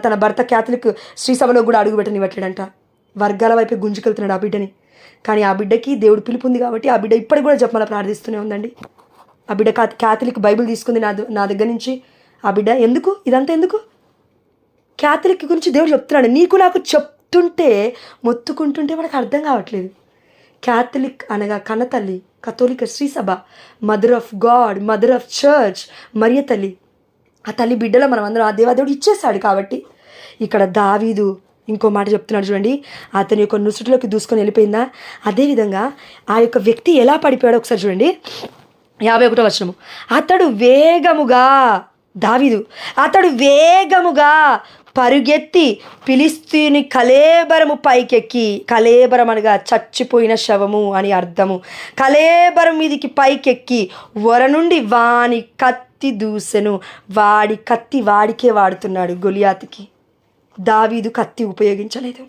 తన భర్త క్యాథలిక్ శ్రీసభలో కూడా అడుగు పెట్టనివ్వట్లేడంట. వర్గాల వైపే గుంజుకెళ్తున్నాడు ఆ బిడ్డని. కానీ ఆ బిడ్డకి దేవుడు పిలుపు ఉంది కాబట్టి ఆ బిడ్డ ఇప్పటికి కూడా జపమాల ప్రార్థిస్తూనే ఉందండి. ఆ బిడ్డ క్యాథలిక్ బైబిల్ తీసుకుంది నా దగ్గర నుంచి. ఆ బిడ్డ ఇదంతా ఎందుకు? క్యాథలిక్ గురించి దేవుడు చెప్తున్నాడు. నీకు నాకు చెప్తుంటే మొత్తుకుంటుంటే మనకు అర్థం కావట్లేదు. క్యాథలిక్ అనగా కన్నతల్లి, కథోలిక శ్రీసభ, mother of God, mother of church Mariya తల్లి. ఆ తల్లి బిడ్డలో మనం అందరం ఆ దేవాదేవుడు ఇచ్చేశాడు. కాబట్టి ఇక్కడ దావీదు ఇంకో మాట చెప్తున్నాడు చూడండి, అతని యొక్క నుసుటిలోకి దూసుకొని వెళ్ళిపోయిందా. అదేవిధంగా ఆ యొక్క వ్యక్తి ఎలా పడిపోయాడో ఒకసారి చూడండి. 51వ వచనము, అతడు వేగముగా పరుగెత్తి ఫిలిష్తీయుని కళేబరము పైకెక్కి, కళేబరం అనగా చచ్చిపోయిన శవము అని అర్థము, కళేబరం మీదికి పైకెక్కి వర నుండి వాని కత్తి దూసెను. వాడి కత్తి వాడికే వాడుతున్నాడు, గొలియాతుకి. దావీదు కత్తి ఉపయోగించలేదు,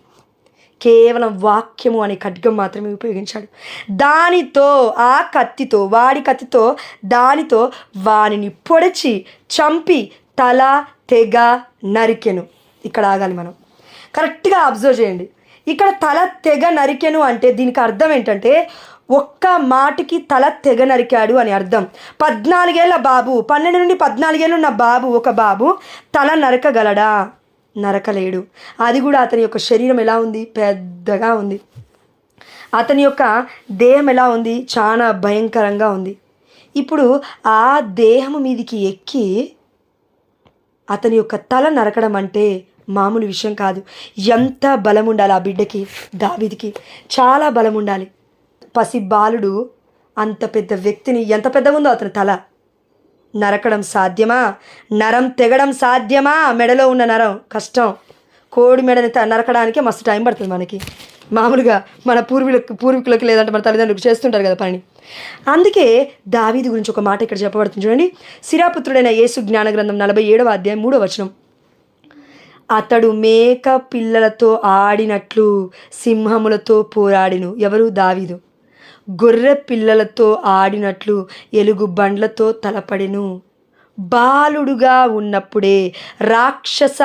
కేవలం వాక్యము అనే ఖడ్గం మాత్రమే ఉపయోగించాడు. దానితో, ఆ కత్తితో, వాడి కత్తితో దానితో వానిని పొడిచి చంపి తల తెగ నరికెను. ఇక్కడ ఆగాలి మనం, కరెక్ట్గా అబ్జర్వ్ చేయండి. ఇక్కడ తల తెగ నరికెను అంటే దీనికి అర్థం ఏంటంటే ఒక్క మాటికి తల తెగ నరికాడు అని అర్థం. 14 ఏళ్ల బాబు, 12 నుండి 14 ఏళ్ళు ఉన్న బాబు, ఒక బాబు తల నరకగలడా? నరకలేడు. అది కూడా అతని యొక్క శరీరం ఎలా ఉంది? పెద్దగా ఉంది. అతని యొక్క దేహం ఎలా ఉంది? చాలా భయంకరంగా ఉంది. ఇప్పుడు ఆ దేహము మీదికి ఎక్కి అతని యొక్క తల నరకడం అంటే మామూలు విషయం కాదు. ఎంత బలం ఉండాలి ఆ బిడ్డకి, దావీదుకి చాలా బలం ఉండాలి. పసి బాలుడు అంత పెద్ద వ్యక్తిని, ఎంత పెద్దగా ఉందో అతని తల, నరకడం సాధ్యమా? నరం తెగడం సాధ్యమా? మెడలో ఉన్న నరం కష్టం. కోడి మెడని నరకడానికే మస్తు టైం పడుతుంది మనకి. మామూలుగా మన పూర్వీకులకు లేదంటే మన తల్లిదండ్రులకు చేస్తుంటారు కదా పని. అందుకే దావీదు గురించి ఒక మాట ఇక్కడ చెప్పబడుతుంది చూడండి. సిరాపుత్రుడైన యేసు జ్ఞాన గ్రంథం 47వ అధ్యాయం 3వ వచనం, అతడు మేక పిల్లలతో ఆడినట్లు సింహములతో పోరాడిను. ఎవరు? దావీదు. గొర్రె పిల్లలతో ఆడినట్లు ఎలుగు బండ్లతో తలపడెను. బాలుడుగా ఉన్నప్పుడే రాక్షస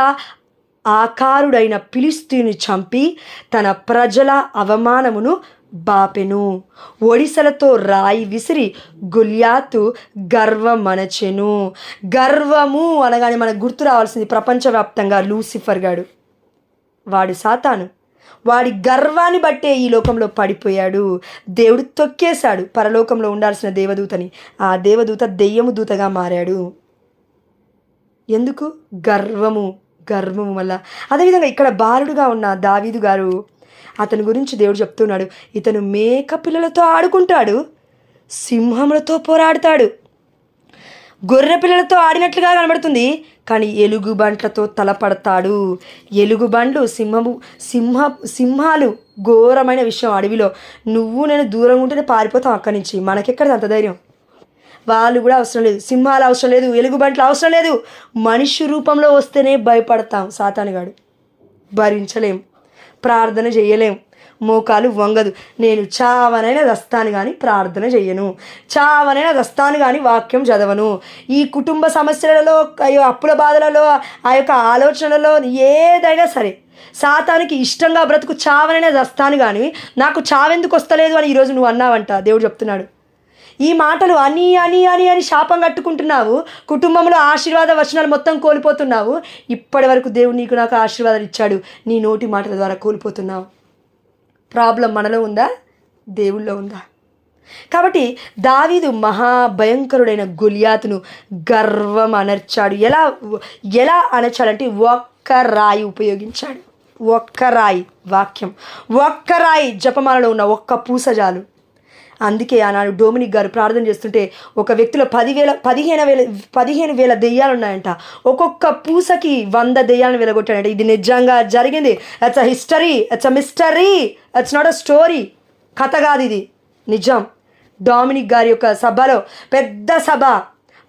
ఆకారుడైన ఫిలిష్తీయుని చంపి తన ప్రజల అవమానమును బాపెను. ఒడిసెలతో రాయి విసిరి గొలియాతు గర్వమనచెను. గర్వము అనగానే మనకు గుర్తు రావాల్సింది ప్రపంచవ్యాప్తంగా లూసిఫర్ గాడు, వాడు సాతాను. వాడి గర్వాన్ని బట్టే ఈ లోకంలో పడిపోయాడు. దేవుడు తొక్కేశాడు పరలోకంలో ఉండాల్సిన దేవదూతని. ఆ దేవదూత దెయ్యము దూతగా మారాడు. ఎందుకు? గర్వము వల్ల. అదేవిధంగా ఇక్కడ బాలుడుగా ఉన్న దావీదు గారు, అతని గురించి దేవుడు చెప్తున్నాడు, ఇతను మేక పిల్లలతో ఆడుకుంటాడు, సింహములతో పోరాడుతాడు. గొర్రె పిల్లలతో ఆడినట్లుగా కనబడుతుంది, కానీ ఎలుగుబంట్లతో తలపడతాడు. ఎలుగుబండ్లు, సింహాలు ఘోరమైన విషయం. అడవిలో నువ్వు నేను దూరంగా ఉంటేనే పారిపోతాం అక్కడి నుంచి. మనకెక్కడ అంత ధైర్యం? వాళ్ళు కూడా అవసరం లేదు, సింహాలు అవసరం లేదు, ఎలుగుబంట్లు అవసరం లేదు. మనిషి రూపంలో వస్తేనే భయపడతాం. సాతానుగాడు భరించలేం, ప్రార్థన చేయలేం, మోకాలు వంగదు. నేను చావనైనా దస్తాను కానీ ప్రార్థన చెయ్యను, చావనైనా దస్తాను కానీ వాక్యం చదవను. ఈ కుటుంబ సమస్యలలో, అప్పుల బాధలలో, ఆ యొక్క ఆలోచనలలో ఏదైనా సరే సాతానికి ఇష్టంగా బ్రతుకు, చావనైనా దస్తాను కానీ నాకు చావెందుకు వస్తలేదు అని ఈరోజు నువ్వు అన్నావంట. దేవుడు చెప్తున్నాడు, ఈ మాటలు అని అని అని అని శాపం కట్టుకుంటున్నావు. కుటుంబంలో ఆశీర్వాద వచనాలు మొత్తం కోల్పోతున్నావు. ఇప్పటి వరకు దేవుడు నీకు నాకు ఆశీర్వాదాలు ఇచ్చాడు, నీ నోటి మాటల ద్వారా కోల్పోతున్నావు. ప్రాబ్లం మనలో ఉందా? దేవుళ్ళో ఉందా? కాబట్టి దావీదు మహాభయంకరుడైన గొలియాతును గర్వం అనర్చాడు. ఎలా అనర్చాడంటే ఒక్క రాయి ఉపయోగించాడు. ఒక్క రాయి, వాక్యం, ఒక్క రాయి, జపమాలలో ఉన్న ఒక్క పూస చాలు. అందుకే ఆనాడు డొమినిక్ గారు ప్రార్థన చేస్తుంటే ఒక వ్యక్తిలో 15,000 దెయ్యాలు ఉన్నాయంట. ఒక్కొక్క పూసకి 100 దెయ్యాలను వెలగొట్టాడంట. ఇది నిజంగా జరిగింది. It's a history, it's a mystery, it's not a story. కథ కాదు, ఇది నిజం. డొమినిక్ గారి యొక్క సభలో, పెద్ద సభ,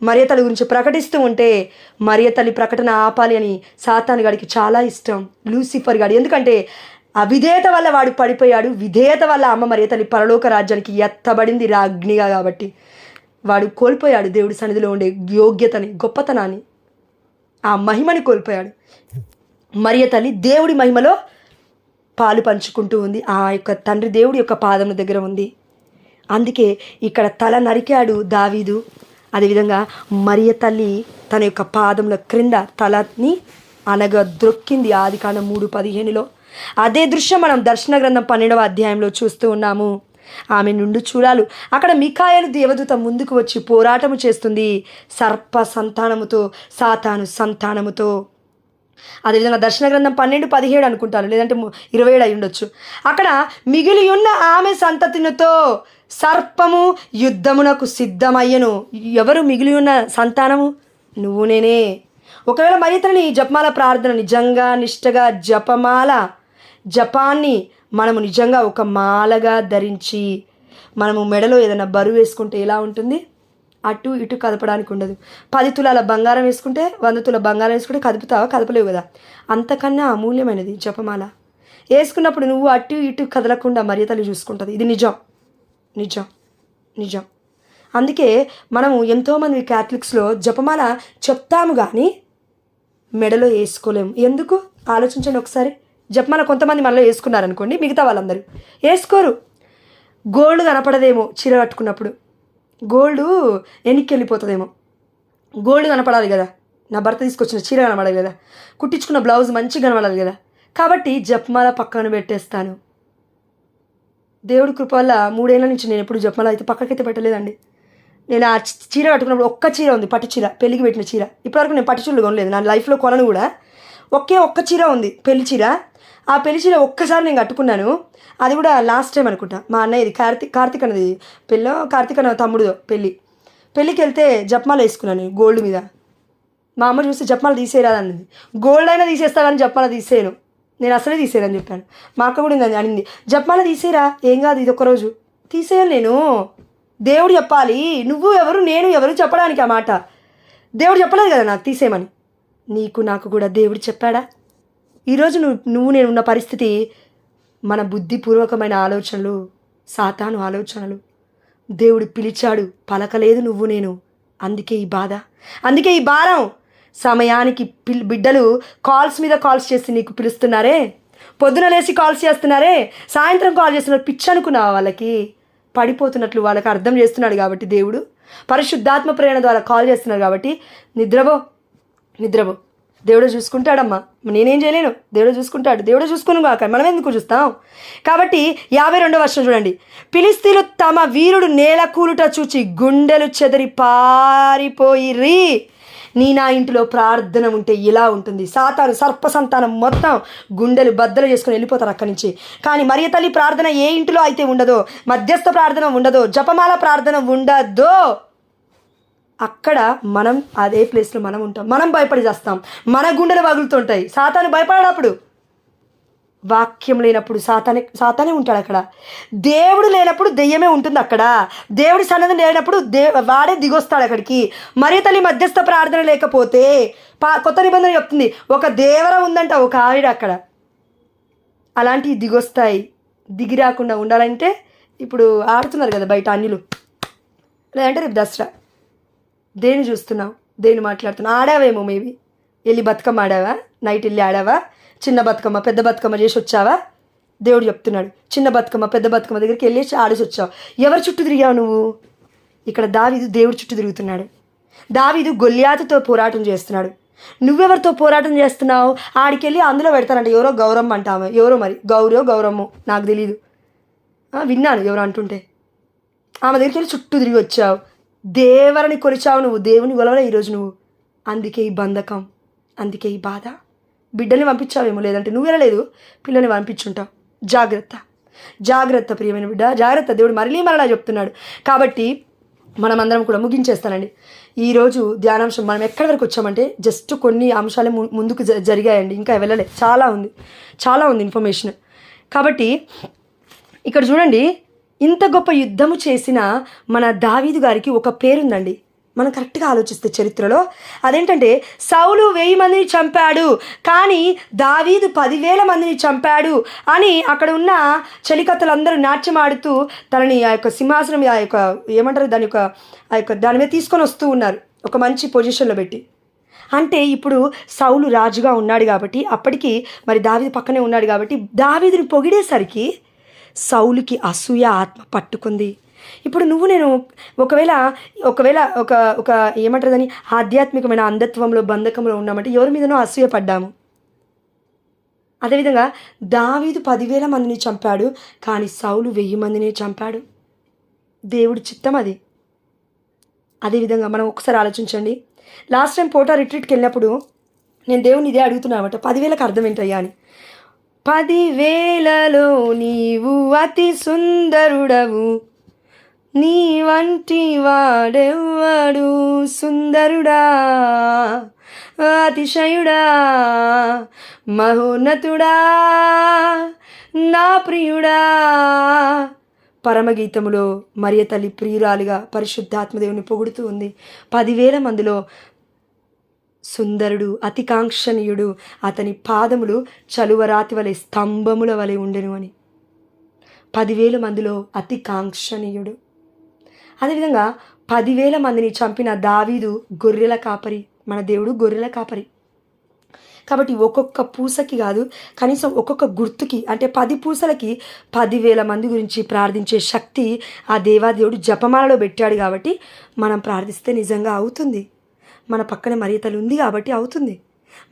మరియ తల్లి గురించి ప్రకటిస్తూ ఉంటే మరియ తల్లి ప్రకటన ఆపాలి అని సాతాను గాడికి చాలా ఇష్టం, లూసిఫర్ గాడు. ఎందుకంటే అవిధేయత వల్ల వాడు పడిపోయాడు, విధేయత వల్ల అమ్మ మరియ తల్లి పరలోక రాజ్యానికి ఎత్తబడింది రాజ్ఞిగా. కాబట్టి వాడు కోల్పోయాడు దేవుడి సన్నిధిలో ఉండే యోగ్యతని, గొప్పతనాన్ని, ఆ మహిమని కోల్పోయాడు. మరియ తల్లి దేవుడి మహిమలో పాలు పంచుకుంటూ ఉంది, ఆ యొక్క తండ్రి దేవుడి యొక్క పాదముల దగ్గర ఉంది. అందుకే ఇక్కడ తల నరికాడు దావీదు. అదేవిధంగా మరియ తల్లి తన యొక్క పాదముల క్రింద తలని అనగద్రొక్కింది. ఆదికాండం 3:15లో అదే దృశ్యం మనం దర్శన గ్రంథం 12వ అధ్యాయంలో చూస్తూ ఉన్నాము. ఆమె నుండి చూడాలు. అక్కడ మిఖాయేలు దేవదూత ముందుకు వచ్చి పోరాటము చేస్తుంది సర్ప సంతానముతో, సాతాను సంతానముతో. అదేవిధంగా దర్శన గ్రంథం 12:17 అనుకుంటాను, లేదంటే 27 అయి ఉండొచ్చు. అక్కడ మిగిలి ఉన్న ఆమె సంతతినితో సర్పము యుద్ధమునకు సిద్ధమయ్యను. ఎవరు మిగిలి ఉన్న సంతానము? నువ్వు నేనే. ఒకవేళ మరితని జపమాల ప్రార్థన నిజంగా నిష్టగా జపాన్ని మనము నిజంగా ఒక మాలగా ధరించి మనము మెడలో ఏదైనా బరువు వేసుకుంటే ఎలా ఉంటుంది? అటు ఇటు కదపడానికి ఉండదు. 10 తులాల బంగారం వేసుకుంటే 100 తుల బంగారం వేసుకుంటే కదుపుతావా? కదపలేవు కదా. అంతకన్నా అమూల్యమైనది జపమాల. వేసుకున్నప్పుడు నువ్వు అటు ఇటు కదలకుండా మరియ తల్లి చూసుకుంటుంది. ఇది నిజం నిజం నిజం. అందుకే మనము ఎంతోమంది క్యాథలిక్స్లో జపమాల చెప్తాము కానీ మెడలో వేసుకోలేము. ఎందుకు ఆలోచించండి ఒకసారి. జపమాల కొంతమంది మనలో వేసుకున్నారనుకోండి, మిగతా వాళ్ళందరూ వేసుకోరు. గోల్డ్ కనపడదేమో చీర కట్టుకున్నప్పుడు, గోల్డ్ వెనక్కి వెళ్ళిపోతుందేమో. గోల్డ్ కనపడాలి కదా, నా భర్త తీసుకొచ్చిన చీర కనపడాలి కదా, కుట్టించుకున్న బ్లౌజ్ మంచిగా కనపడాలి కదా. కాబట్టి జపమాల పక్కన పెట్టేస్తాను. దేవుడి కృప వల్ల 3 ఏళ్ళ నుంచి నేను ఎప్పుడు జపమాల అయితే పక్కకైతే పెట్టలేదండి. నేను ఆ చీర కట్టుకున్నప్పుడు ఒక్క చీర ఉంది, పట్టు చీర, పెళ్ళికి పెట్టిన చీర. ఇప్పటివరకు నేను పట్టు చీరలు కొనలేదు, నా లైఫ్లో కొనను కూడా. ఒక్క చీర ఉంది, పెళ్లి చీర. ఆ పెళ్లి చీర ఒక్కసారి నేను కట్టుకున్నాను, అది కూడా లాస్ట్ టైం అనుకుంటా. మా అన్నయ్యది కార్తీక్ అన్నది పెళ్ళో, కార్తీక్ అన్న తమ్ముడు పెళ్ళికి వెళ్తే జపమాల వేసుకున్నాను గోల్డ్ మీద. మా అమ్మ చూస్తే జపమాల తీసేయరాదన్నది. గోల్డ్ అయినా తీసేస్తా కానీ జపమాల తీసేయను, నేను అసలే తీసేయని చెప్పాను. మా అక్క కూడా ఇంకా అనింది, జపమాల తీసేయరా, ఏం కాదు, ఇది ఒక్కరోజు తీసేయను నేను. దేవుడు చెప్పాలి, నువ్వు ఎవరు నేను ఎవరు చెప్పడానికి ఆ మాట. దేవుడు చెప్పలేదు కదా నాకు తీసేయమని. నీకు నాకు కూడా దేవుడు చెప్పాడా? ఈరోజు నువ్వు నేను ఉన్న పరిస్థితి మన బుద్ధిపూర్వకమైన ఆలోచనలు, సాతాను ఆలోచనలు. దేవుడు పిలిచాడు, పలకలేదు నువ్వు నేను. అందుకే ఈ బాధ, అందుకే ఈ భారం. సమయానికి బిడ్డలు కాల్స్ మీద కాల్స్ చేసి నీకు పిలుస్తున్నారే, పొద్దున లేచి కాల్స్ చేస్తున్నారే, సాయంత్రం కాల్ చేస్తున్నారు. పిచ్చి అనుకున్నావా? వాళ్ళకి పడిపోతున్నట్లు వాళ్ళకి అర్థం చేస్తున్నాడు కాబట్టి దేవుడు పరిశుద్ధాత్మ ప్రేరణ ద్వారా కాల్ చేస్తున్నారు కాబట్టి నిద్రపో. దేవుడు చూసుకుంటాడమ్మా, నేనేం చేయలేను, దేవుడు చూసుకుంటాడు. దేవుడు చూసుకుని కాక మనం ఎందుకు చూస్తాం? కాబట్టి 52వ వచనం చూడండి. ఫిలిష్తీయులు తమ వీరుడు నేల కూలుట చూచి గుండెలు చెదరి పారిపోయిరి. నా ఇంటిలో ప్రార్థన ఉంటే ఇలా ఉంటుంది. సాతాను సర్ప సంతానం మొత్తం గుండెలు బద్దలు చేసుకుని వెళ్ళిపోతారు అక్కడి నుంచి. కానీ మరియ తల్లి ప్రార్థన ఏ ఇంటిలో అయితే ఉండదో, మధ్యస్థ ప్రార్థన ఉండదో, జపమాల ప్రార్థన ఉండదో, అక్కడ మనం అదే ప్లేస్లో మనం ఉంటాం. మనం భయపడి చేస్తాం, మన గుండెలు పగులుతుంటాయి. సాతాను భయపడేటప్పుడు, వాక్యం లేనప్పుడు సాతానే ఉంటాడు అక్కడ. దేవుడు లేనప్పుడు దెయ్యమే ఉంటుంది అక్కడ. దేవుడి సన్నద్ధం లేనప్పుడు వాడే దిగొస్తాడు అక్కడికి. మరియ తల్లి మధ్యస్థ ప్రార్థన లేకపోతే, కొత్త నిబంధన చెప్తుంది, ఒక దేవర ఉందంట, ఒక ఆవిడ అక్కడ. అలాంటివి దిగొస్తాయి. దిగి రాకుండా ఉండాలంటే ఇప్పుడు ఆడుతున్నారు కదా బయట అన్నిలు, లేదంటే రేపు దసరా. దేని చూస్తున్నావు, దేని మాట్లాడుతున్నావు? ఆడావేమో మేబీ, వెళ్ళి బతుకమ్మ ఆడావా, నైట్ వెళ్ళి ఆడావా, చిన్న బతుకమ్మ పెద్ద బతుకమ్మ చేసి వచ్చావా? దేవుడు చెప్తున్నాడు, చిన్న బతుకమ్మ పెద్ద బతుకమ్మ దగ్గరికి వెళ్ళి ఆడేసి వచ్చావు. ఎవరి చుట్టూ తిరిగావు నువ్వు? ఇక్కడ దావీదు దేవుడి చుట్టూ తిరుగుతున్నాడు. దావీదు గొల్యాతుతో పోరాటం చేస్తున్నాడు. నువ్వెవరితో పోరాటం చేస్తున్నావు? ఆడికెళ్ళి అందులో పెడతానంట, ఎవరో గౌరమ్మ అంటాము, ఎవరో మరి గౌరమ్మో నాకు తెలీదు, విన్నాను ఎవరో అంటుంటే. ఆమె దగ్గరికి వెళ్ళి చుట్టూ తిరిగి వచ్చావు. దేవరని కొలిచావు నువ్వు, దేవుని గొలవలే ఈరోజు నువ్వు. అందుకే ఈ బంధకం, అందుకే ఈ బాధ. బిడ్డల్ని పంపించావేమో, లేదంటే నువ్వు వెళ్ళలేదు, పిల్లల్ని పంపించుంటావు. జాగ్రత్త ప్రియమైన బిడ్డ, జాగ్రత్త. దేవుడు మరలా చెప్తున్నాడు. కాబట్టి మనమందరం కూడా ముగించేస్తానండి ఈరోజు ధ్యానాంశం. మనం ఎక్కడి వరకు వచ్చామంటే జస్ట్ కొన్ని అంశాలే ముందుకు జరిగాయండి, ఇంకా వెళ్ళలే. చాలా ఉంది ఇన్ఫర్మేషన్. కాబట్టి ఇక్కడ చూడండి, ఇంత గొప్ప యుద్ధము చేసిన మన దావీదు గారికి ఒక పేరుందండి. మనం కరెక్ట్గా ఆలోచిస్తే చరిత్రలో అదేంటంటే, సౌలు 1000 మందిని చంపాడు కానీ దావీదు 10,000 మందిని చంపాడు అని అక్కడ ఉన్న చలికత్తలందరూ నాట్యం ఆడుతూ తనని ఆ యొక్క సింహాసనం, ఆ యొక్క ఏమంటారు దాని మీద తీసుకొని వస్తూ ఉన్నారు, ఒక మంచి పొజిషన్లో పెట్టి. అంటే ఇప్పుడు సౌలు రాజుగా ఉన్నాడు కాబట్టి, అప్పటికి మరి దావీదు పక్కనే ఉన్నాడు కాబట్టి, దావీదుని పొగిడేసరికి సౌలుకి అసూయ ఆత్మ పట్టుకుంది. ఇప్పుడు నువ్వు నేను ఒకవేళ ఒక ఏమంటారు దాన్ని, ఆధ్యాత్మికమైన అంధత్వంలో బంధకంలో ఉన్నామంటే ఎవరి మీదనో అసూయ పడ్డాము. అదేవిధంగా దావీదు 10,000 మందిని చంపాడు, కానీ సౌలు 1000 మందిని చంపాడు. దేవుడి చిత్తం అది. అదేవిధంగా మనం ఒకసారి ఆలోచించండి. లాస్ట్ టైం పోటా రిట్రీట్కి వెళ్ళినప్పుడు నేను దేవుని ఇదే అడుగుతున్నా అనమాట, 10,000కి అర్థం ఏంటయ్యా అని. 10,000లో నీవు అతి సుందరుడవు, నీ వంటి వాడెవ్వడు, సుందరుడా, అతిశయుడా, మహోన్నతుడా, నా ప్రియుడా. పరమగీతములో మరియ తల్లి ప్రియురాలిగా పరిశుద్ధాత్మదేవుని పొగుడుతూ ఉంది. 10,000 మందిలో సుందరుడు, అతి కాంక్షణీయుడు, అతని పాదములు చలువరాతి వలె స్తంభముల వలె ఉండెను అని. 10,000 మందిలో అతి కాంక్షణీయుడు. అదేవిధంగా 10,000 మందిని చంపిన దావీదు గొర్రెల కాపరి. మన దేవుడు గొర్రెల కాపరి. కాబట్టి ఒక్కొక్క పూసకి కాదు, కనీసం ఒక్కొక్క గుర్తుకి, అంటే 10 పూసలకి 10,000 మంది గురించి ప్రార్థించే శక్తి ఆ దేవాదేవుడు జపమాలలో పెట్టాడు. కాబట్టి మనం ప్రార్థిస్తే నిజంగా అవుతుంది. మన పక్కనే మరియ తల్లి ఉంది కాబట్టి అవుతుంది.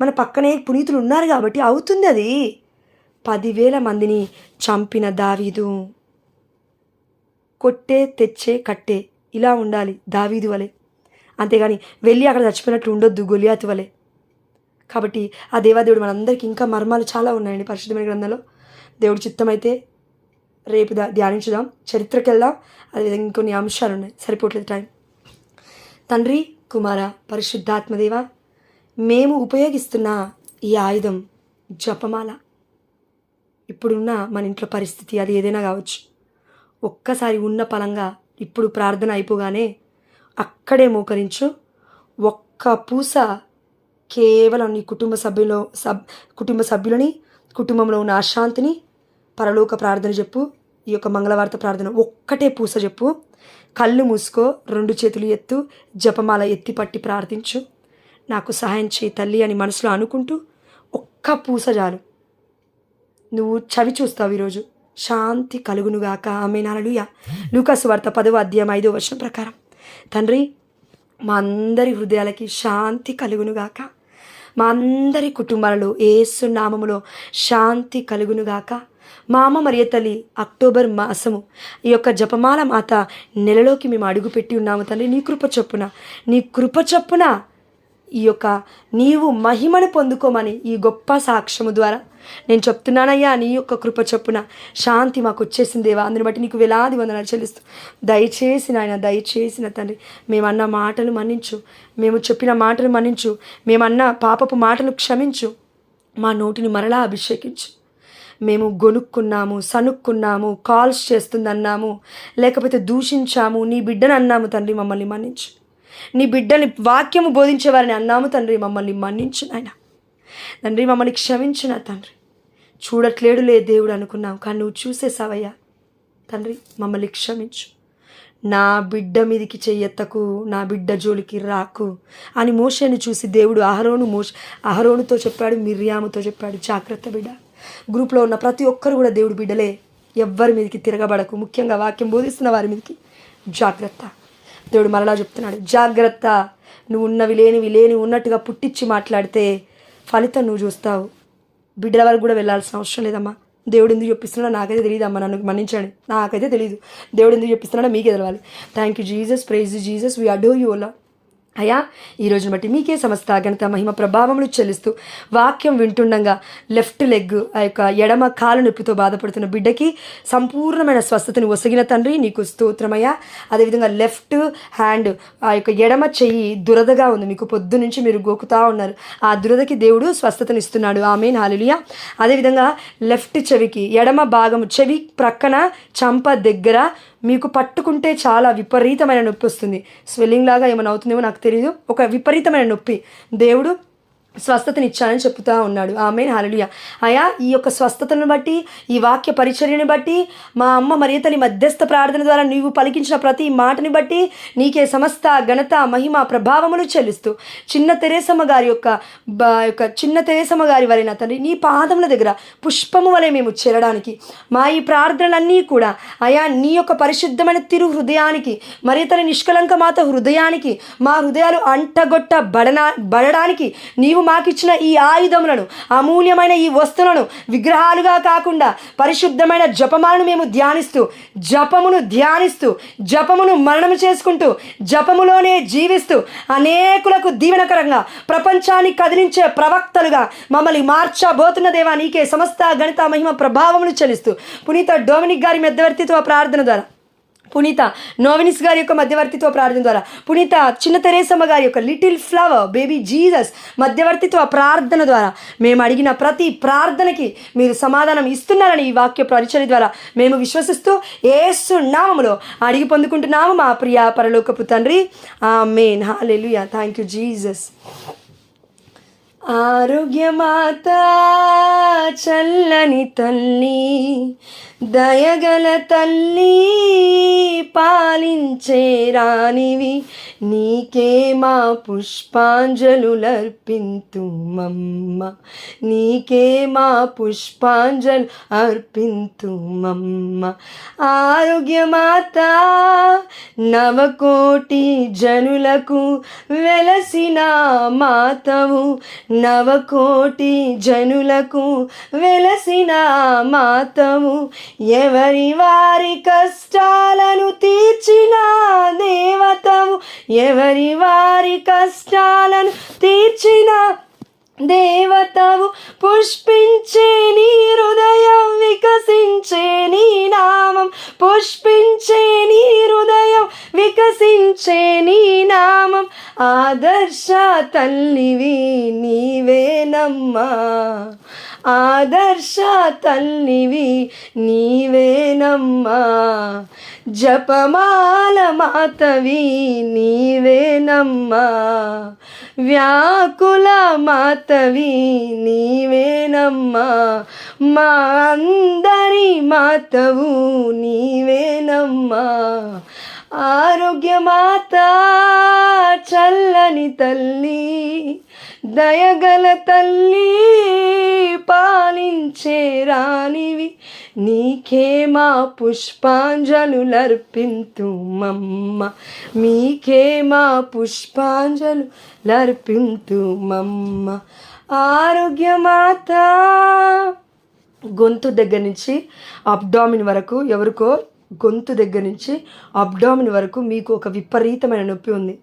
మన పక్కనే పునీతులు ఉన్నారు కాబట్టి అవుతుంది. అది 10,000 మందిని చంపిన దావీదు. కొట్టే, తెచ్చే, కట్టే, ఇలా ఉండాలి దావీదు వలె. అంతేగాని వెళ్ళి అక్కడ చచ్చిపోయినట్లు ఉండొద్దు గొలియాతు వలె. కాబట్టి ఆ దేవాదేవుడు మనందరికీ ఇంకా మర్మాలు చాలా ఉన్నాయండి పరిశుద్ధమైన గ్రంథంలో. దేవుడి చిత్తమైతే రేపు ధ్యానించుదాం, చరిత్రకి వెళ్దాం. అదేవిధంగా ఇంకొన్ని అంశాలు ఉన్నాయి, సరిపోవట్లేదు టైం. తండ్రి, కుమార, పరిశుద్ధాత్మదేవ, మేము ఉపయోగిస్తున్న ఈ ఆయుధం జపమాల. ఇప్పుడున్న మన ఇంట్లో పరిస్థితి అది ఏదైనా కావచ్చు. ఒక్కసారి ఉన్న పలంగా ఇప్పుడు ప్రార్థన అయిపోగానే అక్కడే మోకరించు. ఒక్క పూస కేవలం నీ కుటుంబ సభ్యులని, కుటుంబంలో ఉన్న అశాంతిని, పరలోక ప్రార్థన చెప్పు. ఈ యొక్క మంగళవార్త ప్రార్థన ఒక్కటే పూస చెప్పు. కళ్ళు మూసుకో, 2 చేతులు ఎత్తు, జపమాల ఎత్తి పట్టి ప్రార్థించు. నాకు సహాయం చేయి తల్లి అని మనసులో అనుకుంటూ ఒక్క పూస చాలు. నువ్వు చవి చూస్తావు ఈరోజు. శాంతి కలుగునుగాక. ఆమేన్. హల్లెలూయా. లూకాసు వార్త 10వ అధ్యాయం 5వ వచనం ప్రకారం తండ్రి, మా అందరి హృదయాలకి శాంతి కలుగునుగాక. మా అందరి కుటుంబాలలో యేసు నామములో శాంతి కలుగునుగాక. మా అమ్మ మరియ తల్లి అక్టోబర్ మాసము ఈ యొక్క జపమాల మాత నెలలోకి మేము అడుగుపెట్టి ఉన్నాము తల్లి. నీ కృప చొప్పున ఈ యొక్క నీవు మహిమను పొందుకోమని ఈ గొప్ప సాక్ష్యము ద్వారా నేను చెప్తున్నానయ్యా. నీ యొక్క కృప చొప్పున శాంతి మాకు వచ్చేసింది దేవా. అందుని బట్టి నీకు వేలాది వందనాలు చెల్లిస్తూ దయచేసి నాయన, దయచేసిన తండ్రి, మేమన్న మాటలు మన్నించు, మేము చెప్పిన మాటలు మన్నించు, మేమన్న పాపపు మాటలు క్షమించు, మా నోటిని మరలా అభిషేకించు. మేము గొనుక్కున్నాము, సనుక్కున్నాము, కాల్స్ చేస్తుందన్నాము, లేకపోతే దూషించాము, నీ బిడ్డను అన్నాము తండ్రి, మమ్మల్ని మన్నించు. నీ బిడ్డని వాక్యము బోధించేవారిని అన్నాము తండ్రి, మమ్మల్ని మన్నించు నాయన. తండ్రి, మమ్మల్ని క్షమించిన తండ్రి. చూడట్లేడులే దేవుడు అనుకున్నాం, కానీ నువ్వు చూసేసావయ్యా తండ్రి, మమ్మల్ని క్షమించు. నా బిడ్డ మీదికి చెయ్యెత్తకు, నా బిడ్డ జోలికి రాకు అని మోషేని చూసి దేవుడు అహరోనుతో చెప్పాడు, మిర్యాముతో చెప్పాడు, జాగ్రత్త బిడ్డ. గ్రూప్లో ఉన్న ప్రతి ఒక్కరు కూడా దేవుడు బిడ్డలే. ఎవ్వరి మీదకి తిరగబడకు, ముఖ్యంగా వాక్యం బోధిస్తున్న వారి మీదకి జాగ్రత్త. దేవుడు మరలా చెప్తున్నాడు, జాగ్రత్త. నువ్వు లేని ఉన్నట్టుగా పుట్టించి మాట్లాడితే ఫలితం నువ్వు చూస్తావు. బిడ్డల వరకు కూడా వెళ్ళాల్సిన అవసరం లేదమ్మా. దేవుడు ఎందుకు చెప్పిస్తున్నాడో నాకైతే తెలియదమ్మా, నన్ను మన్నించండి, నాకైతే తెలియదు. దేవుడు ఎందుకు చెప్పిస్తున్నాడో మీకే తెలవాలి. Thank you Jesus, praise Jesus, we adore you Allah. అయ్యా, ఈ రోజును బట్టి మీకే సమస్త ఘనత మహిమ ప్రభావములు చెల్లిస్తూ వాక్యం వింటుండగా లెఫ్ట్ లెగ్, ఆ యొక్క ఎడమ కాలు నొప్పితో బాధపడుతున్న బిడ్డకి సంపూర్ణమైన స్వస్థతని ఒసగిన తండ్రి నీకు స్తోత్రమయ్యా. అదేవిధంగా లెఫ్ట్ హ్యాండ్, ఆ యొక్క ఎడమ చెయ్యి దురదగా ఉంది, మీకు పొద్దు నుంచి మీరు గోకుతా ఉన్నారు, ఆ దురదకి దేవుడు స్వస్థతని ఇస్తున్నాడు. ఆమేన్. హల్లెలూయా. అదేవిధంగా లెఫ్ట్ చెవికి, ఎడమ భాగం చెవి ప్రక్కన చంప దగ్గర మీకు పట్టుకుంటే చాలా విపరీతమైన నొప్పి వస్తుంది. స్వెల్లింగ్ లాగా ఏమైనా అవుతుందేమో నాకు తెలియదు, ఒక విపరీతమైన నొప్పి. దేవుడు స్వస్థతనిచ్చానని చెప్తా ఉన్నాడు. ఆమేన్. హల్లెలూయా. అయా, ఈ యొక్క స్వస్థతను బట్టి, ఈ వాక్య పరిచర్యని బట్టి, మా అమ్మ మరియ తల్లి మధ్యస్థ ప్రార్థన ద్వారా నీవు పలికించిన ప్రతి మాటని బట్టి నీకే సమస్త ఘనత మహిమ ప్రభావములు చెల్లిస్తూ చిన్న తెరేసమ్మ గారి వలె తండ్రి నీ పాదముల దగ్గర పుష్పము వలె మేము చేరడానికి, మా ఈ ప్రార్థనలన్నీ కూడా అయా నీ యొక్క పరిశుద్ధమైన తిరు హృదయానికి, మరియ తల్లి నిష్కలంక మాత హృదయానికి, మా హృదయాలు అంటగొట్టబడడానికి నీవు నీవు మాకిచ్చిన ఈ ఆయుధములను, అమూల్యమైన ఈ వస్తువులను విగ్రహాలుగా కాకుండా పరిశుద్ధమైన జపమాలను మేము ధ్యానిస్తూ జపమును మరణము చేసుకుంటూ జపములోనే జీవిస్తూ అనేకులకు దీవెనకరంగా ప్రపంచాన్ని కదిలించే ప్రవక్తలుగా మమ్మల్ని మార్చబోతున్న దేవా, నీకే సమస్త గణిత మహిమ ప్రభావములు చెల్లిస్తూ పునీత డొమినిక్ గారి మధ్యవర్తిత్వ ప్రార్థన ద్వారా, పునీత నోవినిస్ గారి యొక్క మధ్యవర్తిత్వ ప్రార్థన ద్వారా, పునీత చిన్న తెరేసమ్మ గారి యొక్క లిటిల్ ఫ్లవర్ బేబీ జీసస్ మధ్యవర్తిత్వ ప్రార్థన ద్వారా మేము అడిగిన ప్రతి ప్రార్థనకి మీరు సమాధానం ఇస్తున్నారని ఈ వాక్య పరిచర్య ద్వారా మేము విశ్వసిస్తూ యేసు నామములో అడిగి పొందుకుంటున్నాము మా ప్రియ పరలోకపు తండ్రి. ఆమేన్. హల్లెలూయా. Thank you Jesus. ఆరోగ్యమాత చల్లని తల్లి, దయగల తల్లి, పాలించే రాణివి, నీకే మా పుష్పాంజలులర్పింతుమమ్మ, నీకే మా పుష్పాంజలు అర్పింతుమమ్మ. ఆరోగ్యమాత నవకోటి జనులకు వెలసిన మాతవు, నవకోటి జనులకు వెలసిన మాతవు, ఎవరి వారి కష్టాలను తీర్చిన దేవతవు, ఎవరి వారి కష్టాలను తీర్చిన దేవతవు, పుష్పించే నీ హృదయం, వికసించే నీ నామం, పుష్పించే నీ హృదయం, వికసించే నీ నామం. ఆదర్శ తల్లివి నీవేనమ్మా, ఆదర్శ తల్లివి నీవేనమ్మా, జపమాల మాతవి నీవేనమ్మా, వ్యాకుల మాతవి నీవేనమ్మా, మా అందరి మాతవు నీవేనమ్మా. ఆరోగ్యమాత చల్లని తల్లి, దయగల తల్లి, పాలించే రాణివి, నీకే మా పుష్పాంజలులర్పింతుమమ్మ, మీకే మా పుష్పాంజలులర్పింతుమమ్మ. ఆరోగ్యమాత గొంతు దగ్గర నుంచి అబ్డామిన్ వరకు, ఎవరికో గొంతు దగ్గర నుంచి అబ్డామిన్ వరకు మీకు ఒక విపరీతమైన నొప్పి ఉంది.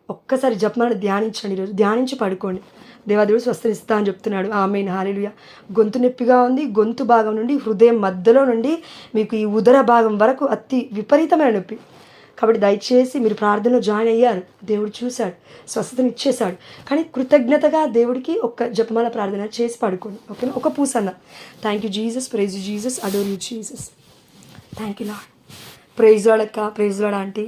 ఒక్కసారి జపమాలను ధ్యానించండి, ఈరోజు ధ్యానించి పడుకోండి. దేవాదేవుడు స్వస్థనిస్తా అని చెప్తున్నాడు. ఆమేన్. హల్లెలూయా. గొంతు నొప్పిగా ఉంది, గొంతు భాగం నుండి హృదయం మధ్యలో నుండి మీకు ఈ ఉదర భాగం వరకు అతి విపరీతమైన నొప్పి. కాబట్టి దయచేసి మీరు ప్రార్థనలో జాయిన్ అయ్యారు, దేవుడు చూశాడు, స్వస్థతను ఇచ్చేశాడు. కానీ కృతజ్ఞతగా దేవుడికి ఒక్క జపమాల ప్రార్థన చేసి పడుకోండి. ఓకేనా? ఒక పూసన్న. Thank you Jesus, praise you Jesus, adore you Jesus. Thank you lord. Praise lord అక్క, ప్రైజ్ లార్డ్ ఆంటీ.